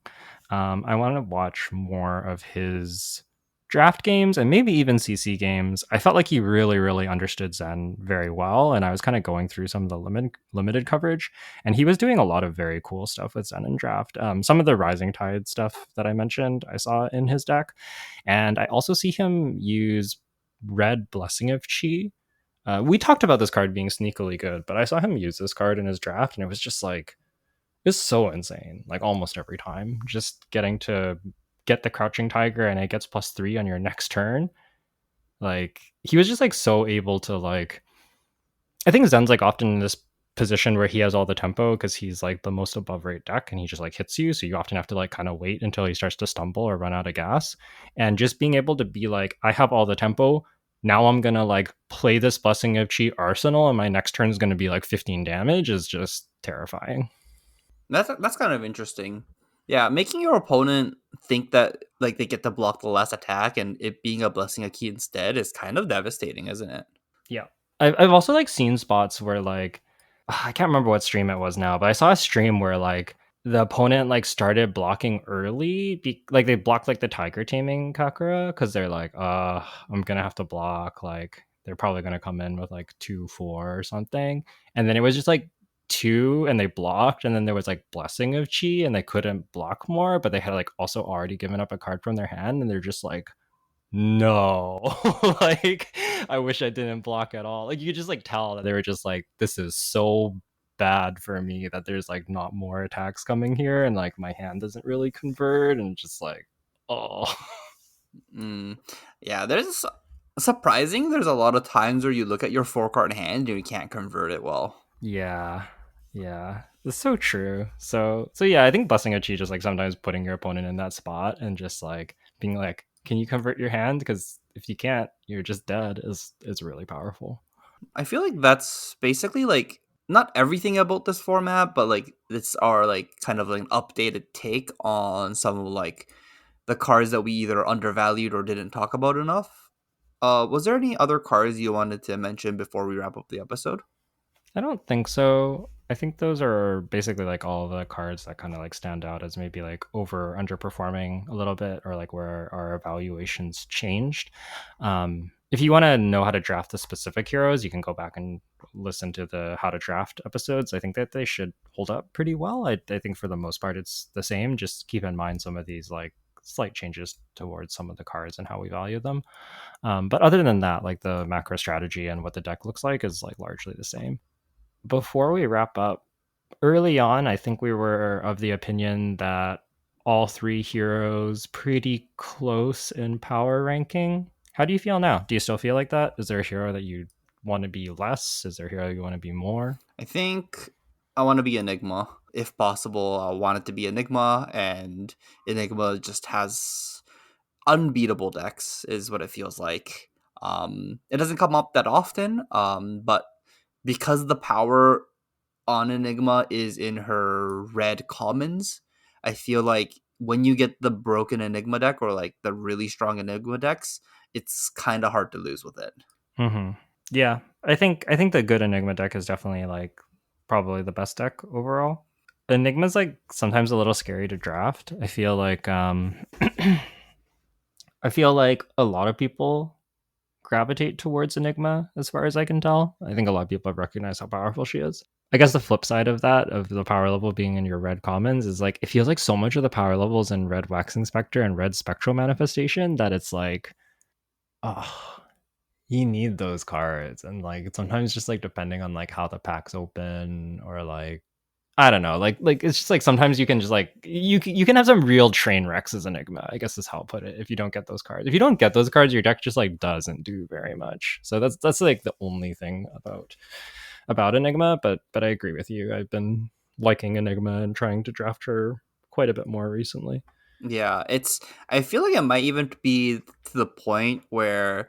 I want to watch more of his draft games and maybe even CC games. I felt like he really understood Zen very well, and I was kind of going through some of the limited coverage, and he was doing a lot of very cool stuff with Zen and draft. Some of the Rising Tide stuff that I mentioned, I saw in his deck, and I also see him use Red Blessing of Chi. We talked about this card being sneakily good, but I saw him use this card in his draft, and it was just like it's so insane. Like almost every time, just getting to get the Crouching Tiger and it gets +3 on your next turn. Like he was just like so able to like. I think Zen's like often in this position where he has all the tempo because he's like the most above rate deck and he just like hits you. So you often have to like kind of wait until he starts to stumble or run out of gas. And just being able to be like, I have all the tempo. now I'm gonna like play this Blessing of Chi arsenal and my next turn is gonna be like 15 damage is just terrifying. That's kind of interesting. Yeah, making your opponent think that like they get to block the last attack and it being a blessing a key instead is kind of devastating, isn't it? Yeah. I've also like seen spots where like I can't remember what stream it was now, but I saw a stream where like the opponent like started blocking early, like they blocked like the tiger taming Kakura because they're like, I'm gonna have to block. Like they're probably gonna come in with like 2-4 or something, and then it was just like two, and they blocked, and then there was like Blessing of Chi, and they couldn't block more, but they had like also already given up a card from their hand, and they're just like, no, like I wish I didn't block at all. Like you could just like tell that they were just like, this is so bad for me that there's like not more attacks coming here, and like my hand doesn't really convert, and just like, oh. Mm. Yeah, surprising. There's a lot of times where you look at your 4 card hand and you can't convert it well. Yeah, yeah, it's so true. So yeah, I think Blessing of Chi just like sometimes putting your opponent in that spot and just like being like, can you convert your hand? Because if you can't, you're just dead. Is really powerful. I feel like that's basically like not everything about this format, but like it's our like kind of like an updated take on some of like the cards that we either undervalued or didn't talk about enough. Was there any other cards you wanted to mention before we wrap up the episode? I don't think so. I think those are basically like all the cards that kind of like stand out as maybe like over underperforming a little bit, or like where our evaluations changed. If you want to know how to draft the specific heroes, you can go back and listen to the how to draft episodes. I think that they should hold up pretty well. I think for the most part it's the same. Just keep in mind some of these like slight changes towards some of the cards and how we value them. But other than that, like the macro strategy and what the deck looks like is like largely the same. Before we wrap up, early on, I think we were of the opinion that all three heroes pretty close in power ranking. How do you feel now? Do you still feel like that? Is there a hero that you want to be less? Is there a hero you want to be more? I think I want to be Enigma. If possible, I want it to be Enigma, and Enigma just has unbeatable decks, is what it feels like. It doesn't come up that often, but because the power on Enigma is in her red commons, I feel like when you get the broken Enigma deck or like the really strong Enigma decks, it's kind of hard to lose with it. Mm-hmm. Yeah, I think the good Enigma deck is definitely like probably the best deck overall. Enigma's like sometimes a little scary to draft. I feel like I feel like a lot of people gravitate towards Enigma, as far as I can tell. I think a lot of people have recognized how powerful she is. I guess the flip side of that, of the power level being in your red commons, is like it feels like so much of the power levels in red Waxing Spectre and red Spectral Manifestation that it's like, oh, you need those cards. And like sometimes just like depending on like how the packs open, or like I don't know, like it's just like sometimes you can just like you can have some real train wrecks as Enigma, I guess is how I'll put it. If you don't get those cards, if you don't get those cards, your deck just like doesn't do very much. So that's like the only thing about Enigma. But I agree with you. I've been liking Enigma and trying to draft her quite a bit more recently. Yeah, it's. I feel like it might even be to the point where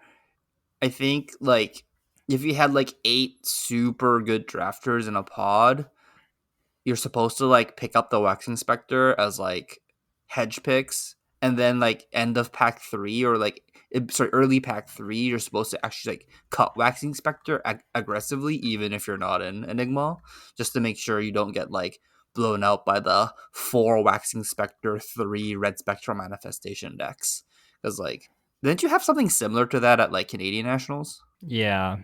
I think like if you had like 8 super good drafters in a pod, you're supposed to like pick up the Waxing Spectre as like hedge picks, and then like end of pack 3 or like sorry early pack 3, you're supposed to actually like cut Waxing Spectre aggressively, even if you're not in Enigma, just to make sure you don't get like blown out by the 4 Waxing Spectre 3 Red Spectral Manifestation decks. Because like, didn't you have something similar to that at like Canadian Nationals? Yeah.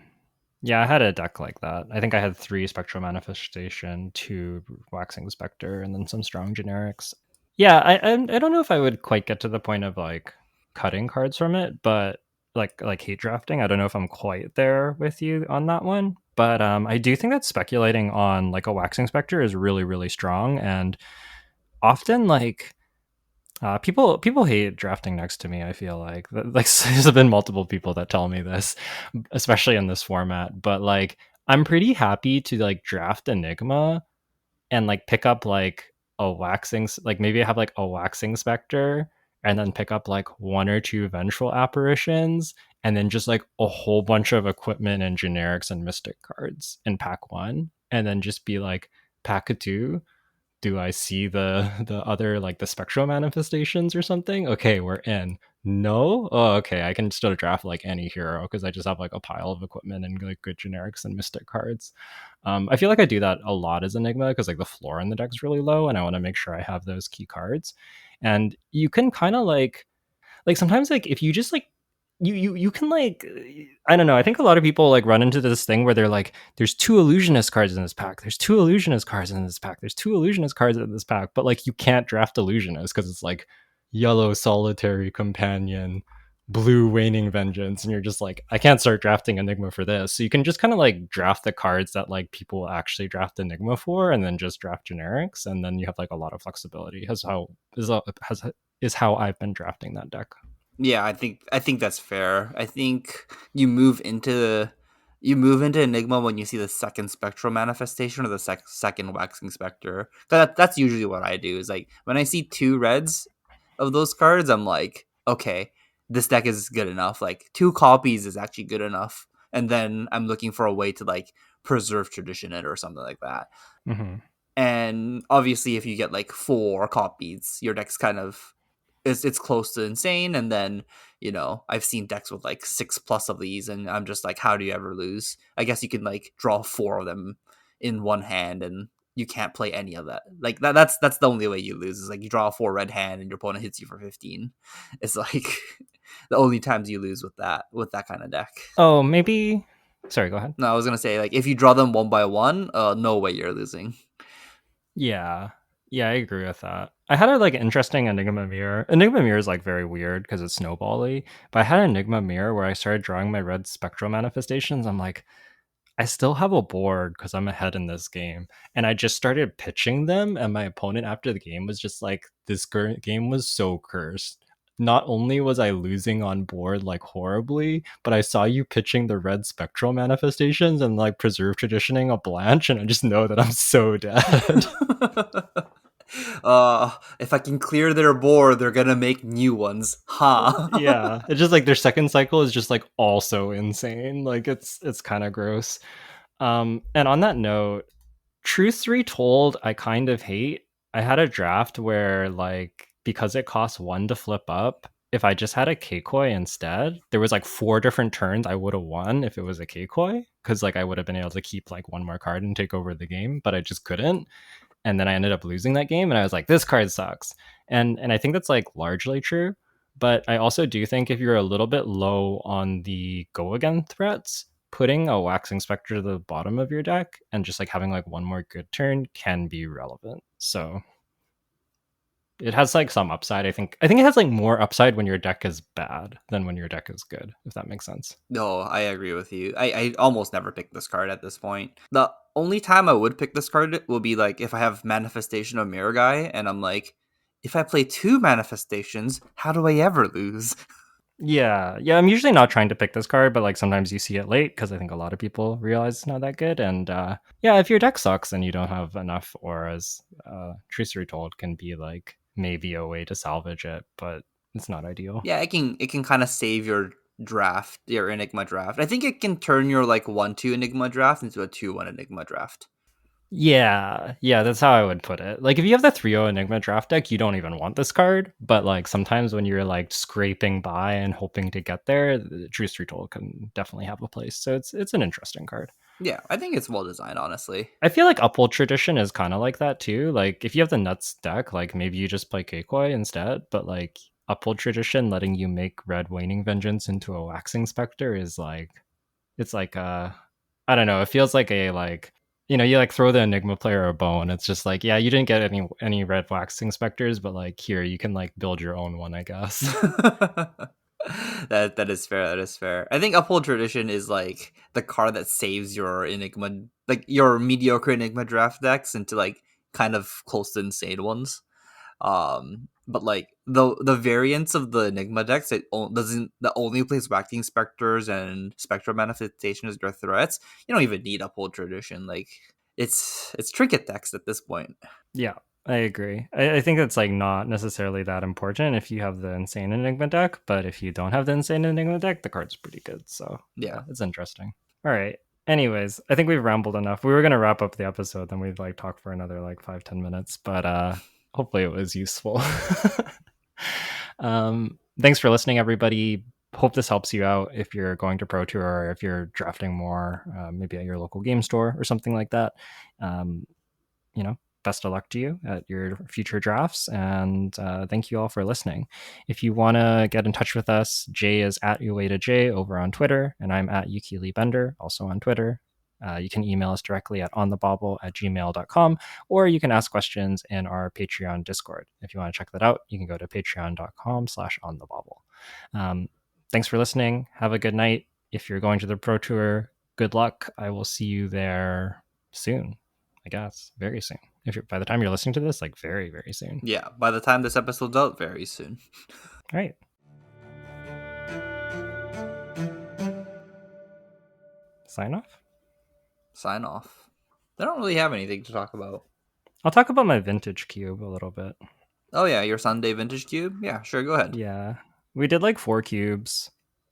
Yeah, I had a deck like that. I think I had 3 Spectral Manifestation, 2 Waxing Spectre, and then some strong generics. Yeah, I don't know if I would quite get to the point of like cutting cards from it, but like hate drafting. I don't know if I'm quite there with you on that one. But I do think that speculating on like a Waxing Spectre is really really strong, and often like people hate drafting next to me. I feel like there's been multiple people that tell me this, especially in this format. But like I'm pretty happy to like draft Enigma and like pick up like a waxing, like maybe I have like a Waxing Spectre and then pick up like one or two vengeful apparitions, and then just like a whole bunch of equipment and generics and mystic cards in pack one, and then just be like, pack two, do I see the other like the spectral manifestations or something? Okay, we're in. No? Oh, okay. I can still draft like any hero because I just have like a pile of equipment and like good generics and mystic cards. I feel like I do that a lot as Enigma because like the floor in the deck is really low and I want to make sure I have those key cards. And you can kind of like sometimes like if you just like you can like I don't know. I think a lot of people like run into this thing where they're like, there's two illusionist cards in this pack. There's two illusionist cards in this pack. There's two illusionist cards in this pack, but like you can't draft illusionist because it's like yellow solitary companion, blue waning vengeance, and you're just like, I can't start drafting Enigma for this. So you can just kind of like draft the cards that like people actually draft Enigma for, and then just draft generics, and then you have like a lot of flexibility. Is how I've been drafting that deck. Yeah, I think that's fair. I think you move into Enigma when you see the second spectral manifestation or the second waxing specter. That's usually what I do. Is like when I see two reds of those cards, I'm like, okay, this deck is good enough. Like two copies is actually good enough, and then I'm looking for a way to like preserve tradition it or something like that. Mm-hmm. And obviously, if you get like four copies, your deck's kind of it's close to insane. And then I've seen decks with like six plus of these, and I'm just like, how do you ever lose? I guess you can like draw four of them in one hand, and you can't play any of that. Like that's the only way you lose is like you draw a four red hand and your opponent hits you for 15. It's like the only times you lose with that kind of deck. Oh, maybe. Sorry, go ahead. No, I was gonna say like if you draw them one by one, no way you're losing. Yeah. Yeah, I agree with that. I had a like interesting Enigma mirror. Enigma mirror is like very weird because it's snowbally. But I had an Enigma mirror where I started drawing my red spectral manifestations. I'm like, I still have a board because I'm ahead in this game. And I just started pitching them, and my opponent after the game was just like, this game was so cursed. Not only was I losing on board like horribly, but I saw you pitching the red spectral manifestations and like preserve traditioning a Blanche, and I just know that I'm so dead. If I can clear their board, they're gonna make new ones. Ha! Yeah, it's just like their second cycle is just like also insane. Like it's kind of gross. And on that note, Truth Retold, I kind of hate. I had a draft where, like, because it costs one to flip up, if I just had a Koi instead, there was like four different turns I would have won if it was a Koi, because like I would have been able to keep like one more card and take over the game, but I just couldn't. And then I ended up losing that game, and I was like, this card sucks. And I think that's like largely true. But I also do think if you're a little bit low on the go again threats, putting a waxing spectre to the bottom of your deck and just like having like one more good turn can be relevant. So it has like some upside. I think it has like more upside when your deck is bad than when your deck is good, if that makes sense. No, I agree with you. I almost never pick this card at this point. The only time I would pick this card will be like if I have Manifestation of Mirror Guy, and I'm like, if I play two manifestations, how do I ever lose? Yeah, yeah. I'm usually not trying to pick this card, but like sometimes you see it late because I think a lot of people realize it's not that good. And yeah, if your deck sucks and you don't have enough auras, Truth Retold can be like maybe a way to salvage it, but it's not ideal. Yeah, it can kind of save your draft, your Enigma draft. I think it can turn your like 1-2 Enigma draft into a 2-1 Enigma draft. Yeah, yeah, that's how I would put it. Like if you have the 3-0 Enigma draft deck, you don't even want this card, but like sometimes when you're like scraping by and hoping to get there, the Truth Retold can definitely have a place. So it's an interesting card. Yeah, I think it's well designed, honestly. I feel like Uphold Tradition is kind of like that too. Like if you have the Nuts deck, like maybe you just play Koi instead, but like Uphold Tradition letting you make Red Waning Vengeance into a Waxing Spectre is like it's like I don't know, it feels like a like you like throw the Enigma player a bone. It's just like, yeah, you didn't get any red waxing specters, but like here you can like build your own one, I guess. That is fair. That is fair. I think Uphold Tradition is like the card that saves your Enigma, like your mediocre Enigma draft decks into like kind of close to insane ones. But like the variants of the Enigma decks that only plays Waxing Specters and Spectral Manifestation as their threats. You don't even need Uphold Tradition. Like it's trinket decks at this point. Yeah. I agree. I think it's like not necessarily that important if you have the Insane Enigma deck, but if you don't have the Insane Enigma deck, the card's pretty good. So yeah, Yeah. it's interesting. All right. Anyways, I think we've rambled enough. We were gonna wrap up the episode, then we'd like talk for another like 5-10 minutes, but hopefully it was useful. Thanks for listening, everybody. Hope this helps you out if you're going to Pro Tour or if you're drafting more, maybe at your local game store or something like that. Um, you know, best of luck to you at your future drafts. And thank you all for listening. If you want to get in touch with us, Jay is at UAToJ over on Twitter, and I'm at Yuki Bender, also on Twitter. You can email us directly at onthebobble@gmail.com, or you can ask questions in our Patreon Discord. If you want to check that out, you can go to patreon.com/onthebobble. Um, thanks for listening. Have a good night. If you're going to the Pro Tour, good luck. I will see you there soon. I guess very soon. If you're, by the time you're listening to this, like very, very soon. Yeah. By the time this episode's out, very soon. All right. Sign off. Sign off. They don't really have anything to talk about. I'll talk about my vintage cube a little bit. Oh yeah, your Sunday vintage cube. Yeah, sure. Go ahead. Yeah. We did like 4 cubes.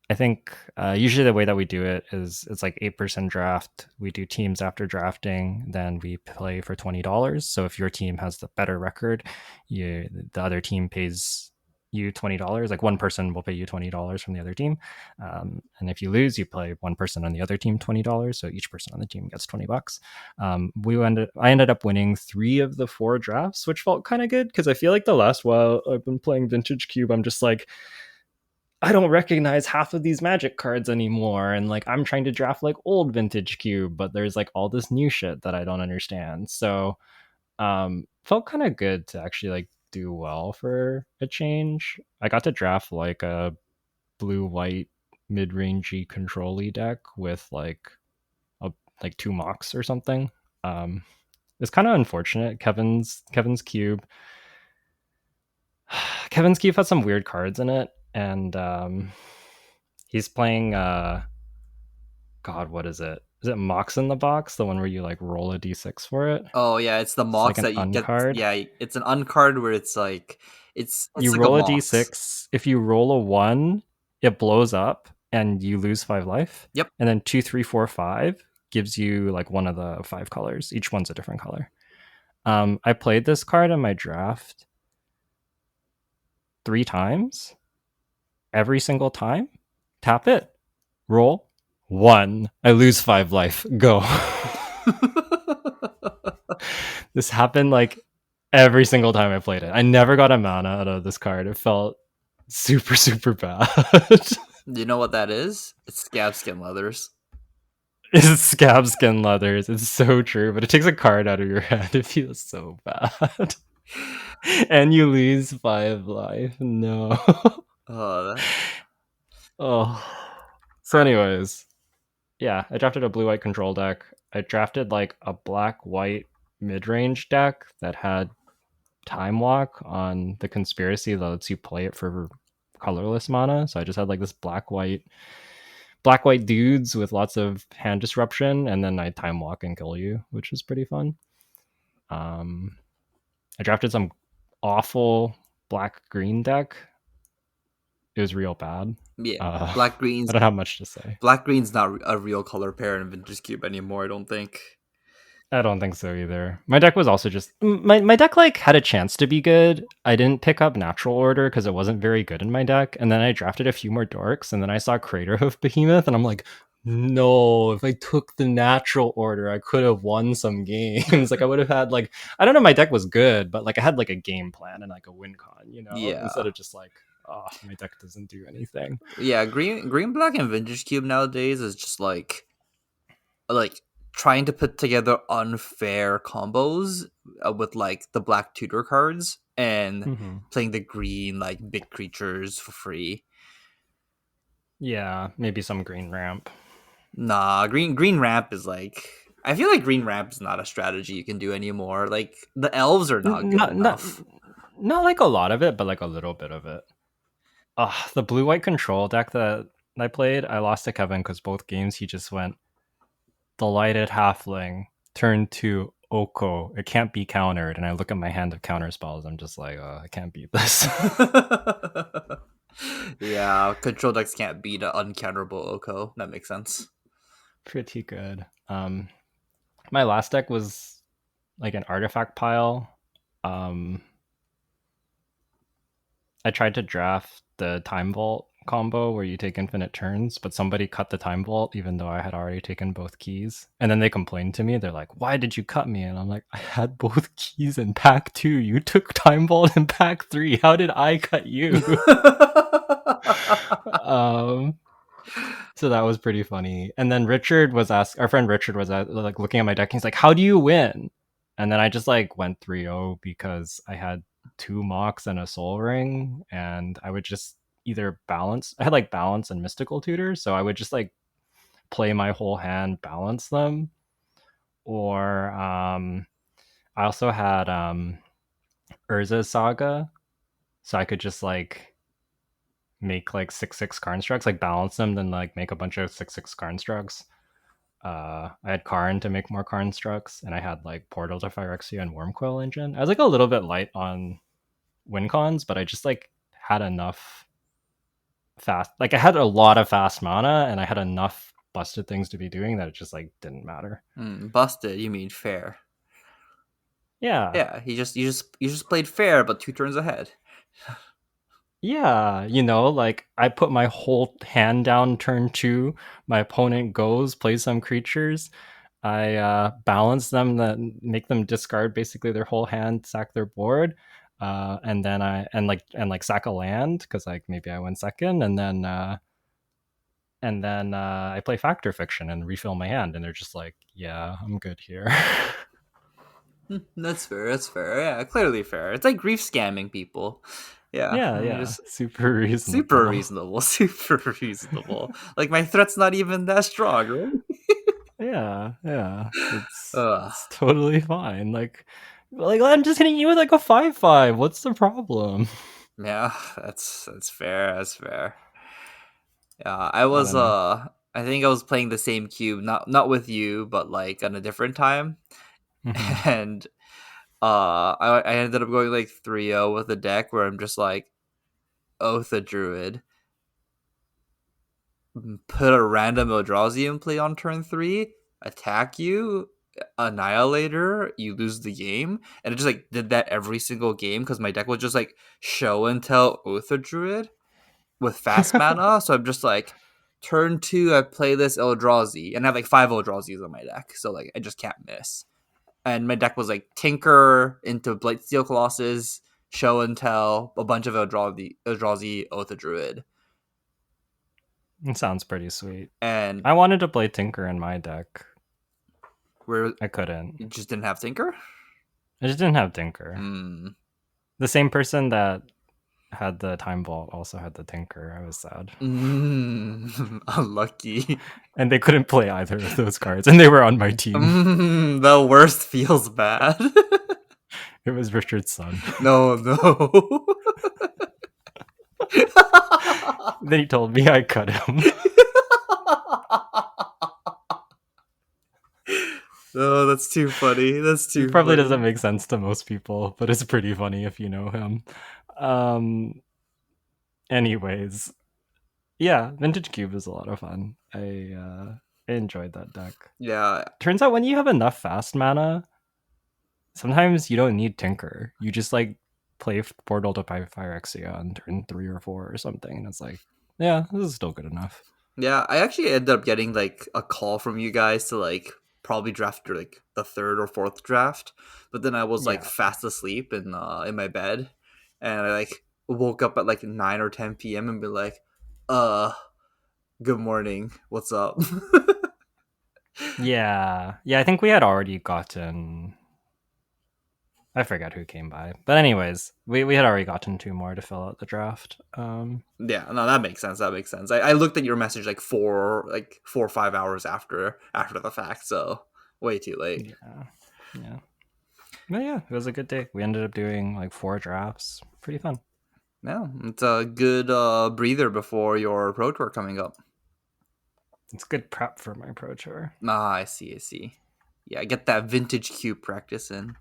I think usually the way that we do it is it's like 8% draft. We do teams after drafting, then we play for $20. So if your team has the better record, the other team pays you $20. Like one person will pay you $20 from the other team, and if you lose, you play one person on the other team $20. So each person on the team gets $20. I ended up winning 3 of the 4 drafts, which felt kind of good because I feel like the last while I've been playing Vintage Cube, I'm just like, I don't recognize half of these magic cards anymore. And like, I'm trying to draft like old Vintage Cube, but there's like all this new shit that I don't understand. So, felt kind of good to actually like do well for a change. I got to draft like a blue white mid-rangey control-y deck with a like 2 mocks or something. Um, it's kind of unfortunate. Kevin's cube. Kevin's cube had some weird cards in it, and he's playing God, what is it? Is it Mox in the Box? The one where you like roll a d6 for it? Oh yeah, it's the It's like mocks an that you get. uncard. Yeah, it's an uncard where it's like it's You like a roll a mocks. d6. If you roll a 1, it blows up and you lose 5 life. Yep. And then 2, 3, 4, 5 gives you like one of the 5 colors. Each one's a different color. I played this card in my draft 3 times. Every single time, tap it, roll 1. I lose 5 life. Go. This happened like every single time I played it. I never got a mana out of this card. It felt super, super bad. Do you know what that is? It's scab skin leathers. It's scab skin leathers. It's so true, but it takes a card out of your hand. It feels so bad. And you lose 5 life. No. That... Oh. So, anyways, yeah, I drafted a blue white control deck. I drafted like a black white mid range deck that had Time Walk on the conspiracy that lets you play it for colorless mana. So I just had like this black white dudes with lots of hand disruption, and then I Time Walk and kill you, which was pretty fun. I drafted some awful black green deck. It was real bad. Yeah, I don't have much to say. black green's not a real color pair in Vintage Cube anymore. I don't think. I don't think so either. My deck was also just my deck like had a chance to be good. I didn't pick up Natural Order because it wasn't very good in my deck, and then I drafted a few more dorks, and then I saw Craterhoof Behemoth, and I'm like, no, if I took the Natural Order, I could have won some games. Like I would have had like, I don't know, my deck was good, but like I had like a game plan and like a win con, instead Yeah, of just like, oh, my deck doesn't do anything. yeah. Green black and Vintage Cube nowadays is just like trying to put together unfair combos with like the black tutor cards and Mm-hmm. playing the green like big creatures for free. Yeah, maybe some green ramp. Nah, green ramp is like, I feel like green ramp is not a strategy you can do anymore. Like the elves are not good Not enough. not like a lot of it, but like a little bit of it. The blue white control deck that I played, I lost to Kevin because both games he just went delighted halfling, turn 2. Oko. It can't be countered. And I look at my hand of counter spells. I'm just like, I can't beat this. Yeah, control decks can't beat an uncounterable Oko. That makes sense. Pretty good. My last deck was like an artifact pile. Um, I tried to draft the Time Vault combo where you take infinite turns, but somebody cut the Time Vault even though I had already taken both keys. And then they complained to me. They're like, "Why did you cut me?" And I'm like, "I had both keys in pack 2. You took Time Vault in pack 3. How did I cut you?" um so that was pretty funny. And then our friend Richard was like looking at my deck. He's like, "How do you win?" And then I just like went 3-0 because I had 2 Mox and a Soul Ring, and I would just either balance. I had like balance and mystical tutors, so I would just like play my whole hand, balance them, or I also had Urza's Saga, so I could just like make like 6/6 constructs, like balance them, then like make a bunch of 6/6 constructs. I had Karn to make more constructs, and I had like Portal to Phyrexia and Wormcoil Engine. I was like a little bit light on win cons, but I just like had enough fast. Like I had a lot of fast mana, and I had enough busted things to be doing that it just like didn't matter. Busted, you mean fair. Yeah, Yeah, you just played fair, but 2 turns ahead. yeah, like I put my whole hand down turn 2. My opponent goes, plays some creatures. I balance them that make them discard basically their whole hand, sack their board, and then I sack a land because like maybe I win second, and then I play Factor Fiction and refill my hand, and they're just like, yeah, I'm good here. That's fair. That's fair. Yeah, clearly fair. It's like grief scamming people. Yeah, Yeah, I yeah, just super super reasonable. reasonable. Super reasonable. Like my threat's not even that strong, right? Yeah, yeah, it's Ugh. it's totally fine. Like I'm just hitting you with like a 5/5. What's the problem? Yeah, that's fair. That's fair. Yeah, I I was don't know. I think I was playing the same cube, not with you, but like on a different time, Hmm. and I ended up going like 3-0 with a deck where I'm just like Oath a Druid, put a random Eldrazi in play on turn 3, attack you, Annihilator, you lose the game, and it just like did that every single game because my deck was just like show and tell Oath a Druid with fast mana. So I'm just like, turn 2, I play this Eldrazi, and I have like 5 Eldrazi's on my deck, so like I just can't miss. And my deck was like Tinker into Blightsteel Colossus, Show and Tell, a bunch of Eldrazi Oath of Druid, It sounds pretty sweet. and I wanted to play Tinker in my deck. where I couldn't. you just didn't have Tinker. I just didn't have Tinker. Hmm. The same person that had the Time Vault also had the Tinker. I was sad. Unlucky. And they couldn't play either of those cards, and they were on my team. The worst feels bad. It was Richard's son. No, no. Then he told me I cut him. Oh, that's too funny. That's It too probably funny. doesn't make sense to most people, but it's pretty funny if you know him. Um, anyways, yeah, Vintage Cube is a lot of fun. I enjoyed that deck. Yeah, Turns out when you have enough fast mana, sometimes you don't need Tinker. You just like play Portal to Phyrexia on turn 3 or 4 or something, and it's like, yeah, this is still good enough. yeah. I actually ended up getting like a call from you guys to like probably draft like the third or fourth draft, but then I was like Yeah. fast asleep in my bed, and I like woke up at like 9 or 10 p.m. and be like, uh, good morning. What's up? Yeah. Yeah, I think we had already gotten I forget who came by. But anyways, we had already gotten 2 more to fill out the draft. Yeah, no, that makes sense. That makes sense. I looked at your message like 4 or 5 hours after the fact, so way too late. Yeah. Yeah. But yeah, it was a good day. We ended up doing like 4 drafts. Pretty fun. Yeah, it's a good breather before your pro tour coming up. It's good prep for my pro tour. Ah, I see. yeah, get that vintage cube practice in.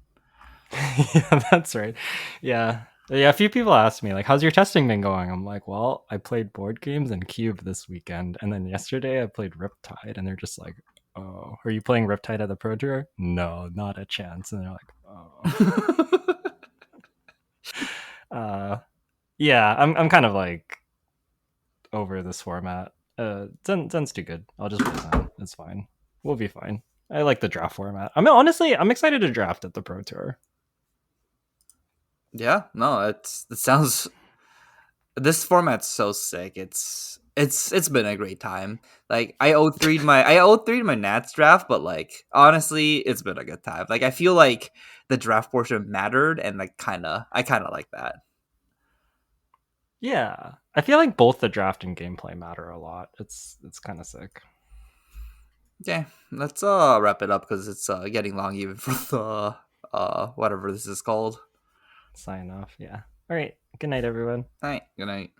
Yeah, that's right. Yeah. Yeah, a few people asked me, like, how's your testing been going? I'm like, well, I played board games and Cube this weekend. And then yesterday I played Riptide. And they're just like, oh, are you playing Riptide at the Pro Tour? No, not a chance. And they're like, oh. Uh, yeah, I'm kind of like over this format. Zen's too good. I'll just play Zen. It's fine. We'll be fine. I like the draft format. I mean, honestly, I'm excited to draft at the Pro Tour. Yeah, no, it sounds this format's so sick. It's been a great time. Like I 3'd my Nats draft, but like honestly, it's been a good time. Like I feel like the draft portion mattered, and like I kind of like that. Yeah, I feel like both the draft and gameplay matter a lot. It's kind of sick. Okay, let's wrap it up because it's getting long even for the whatever this is called. Sign off. Yeah. All right. Good night, everyone. All right, good night.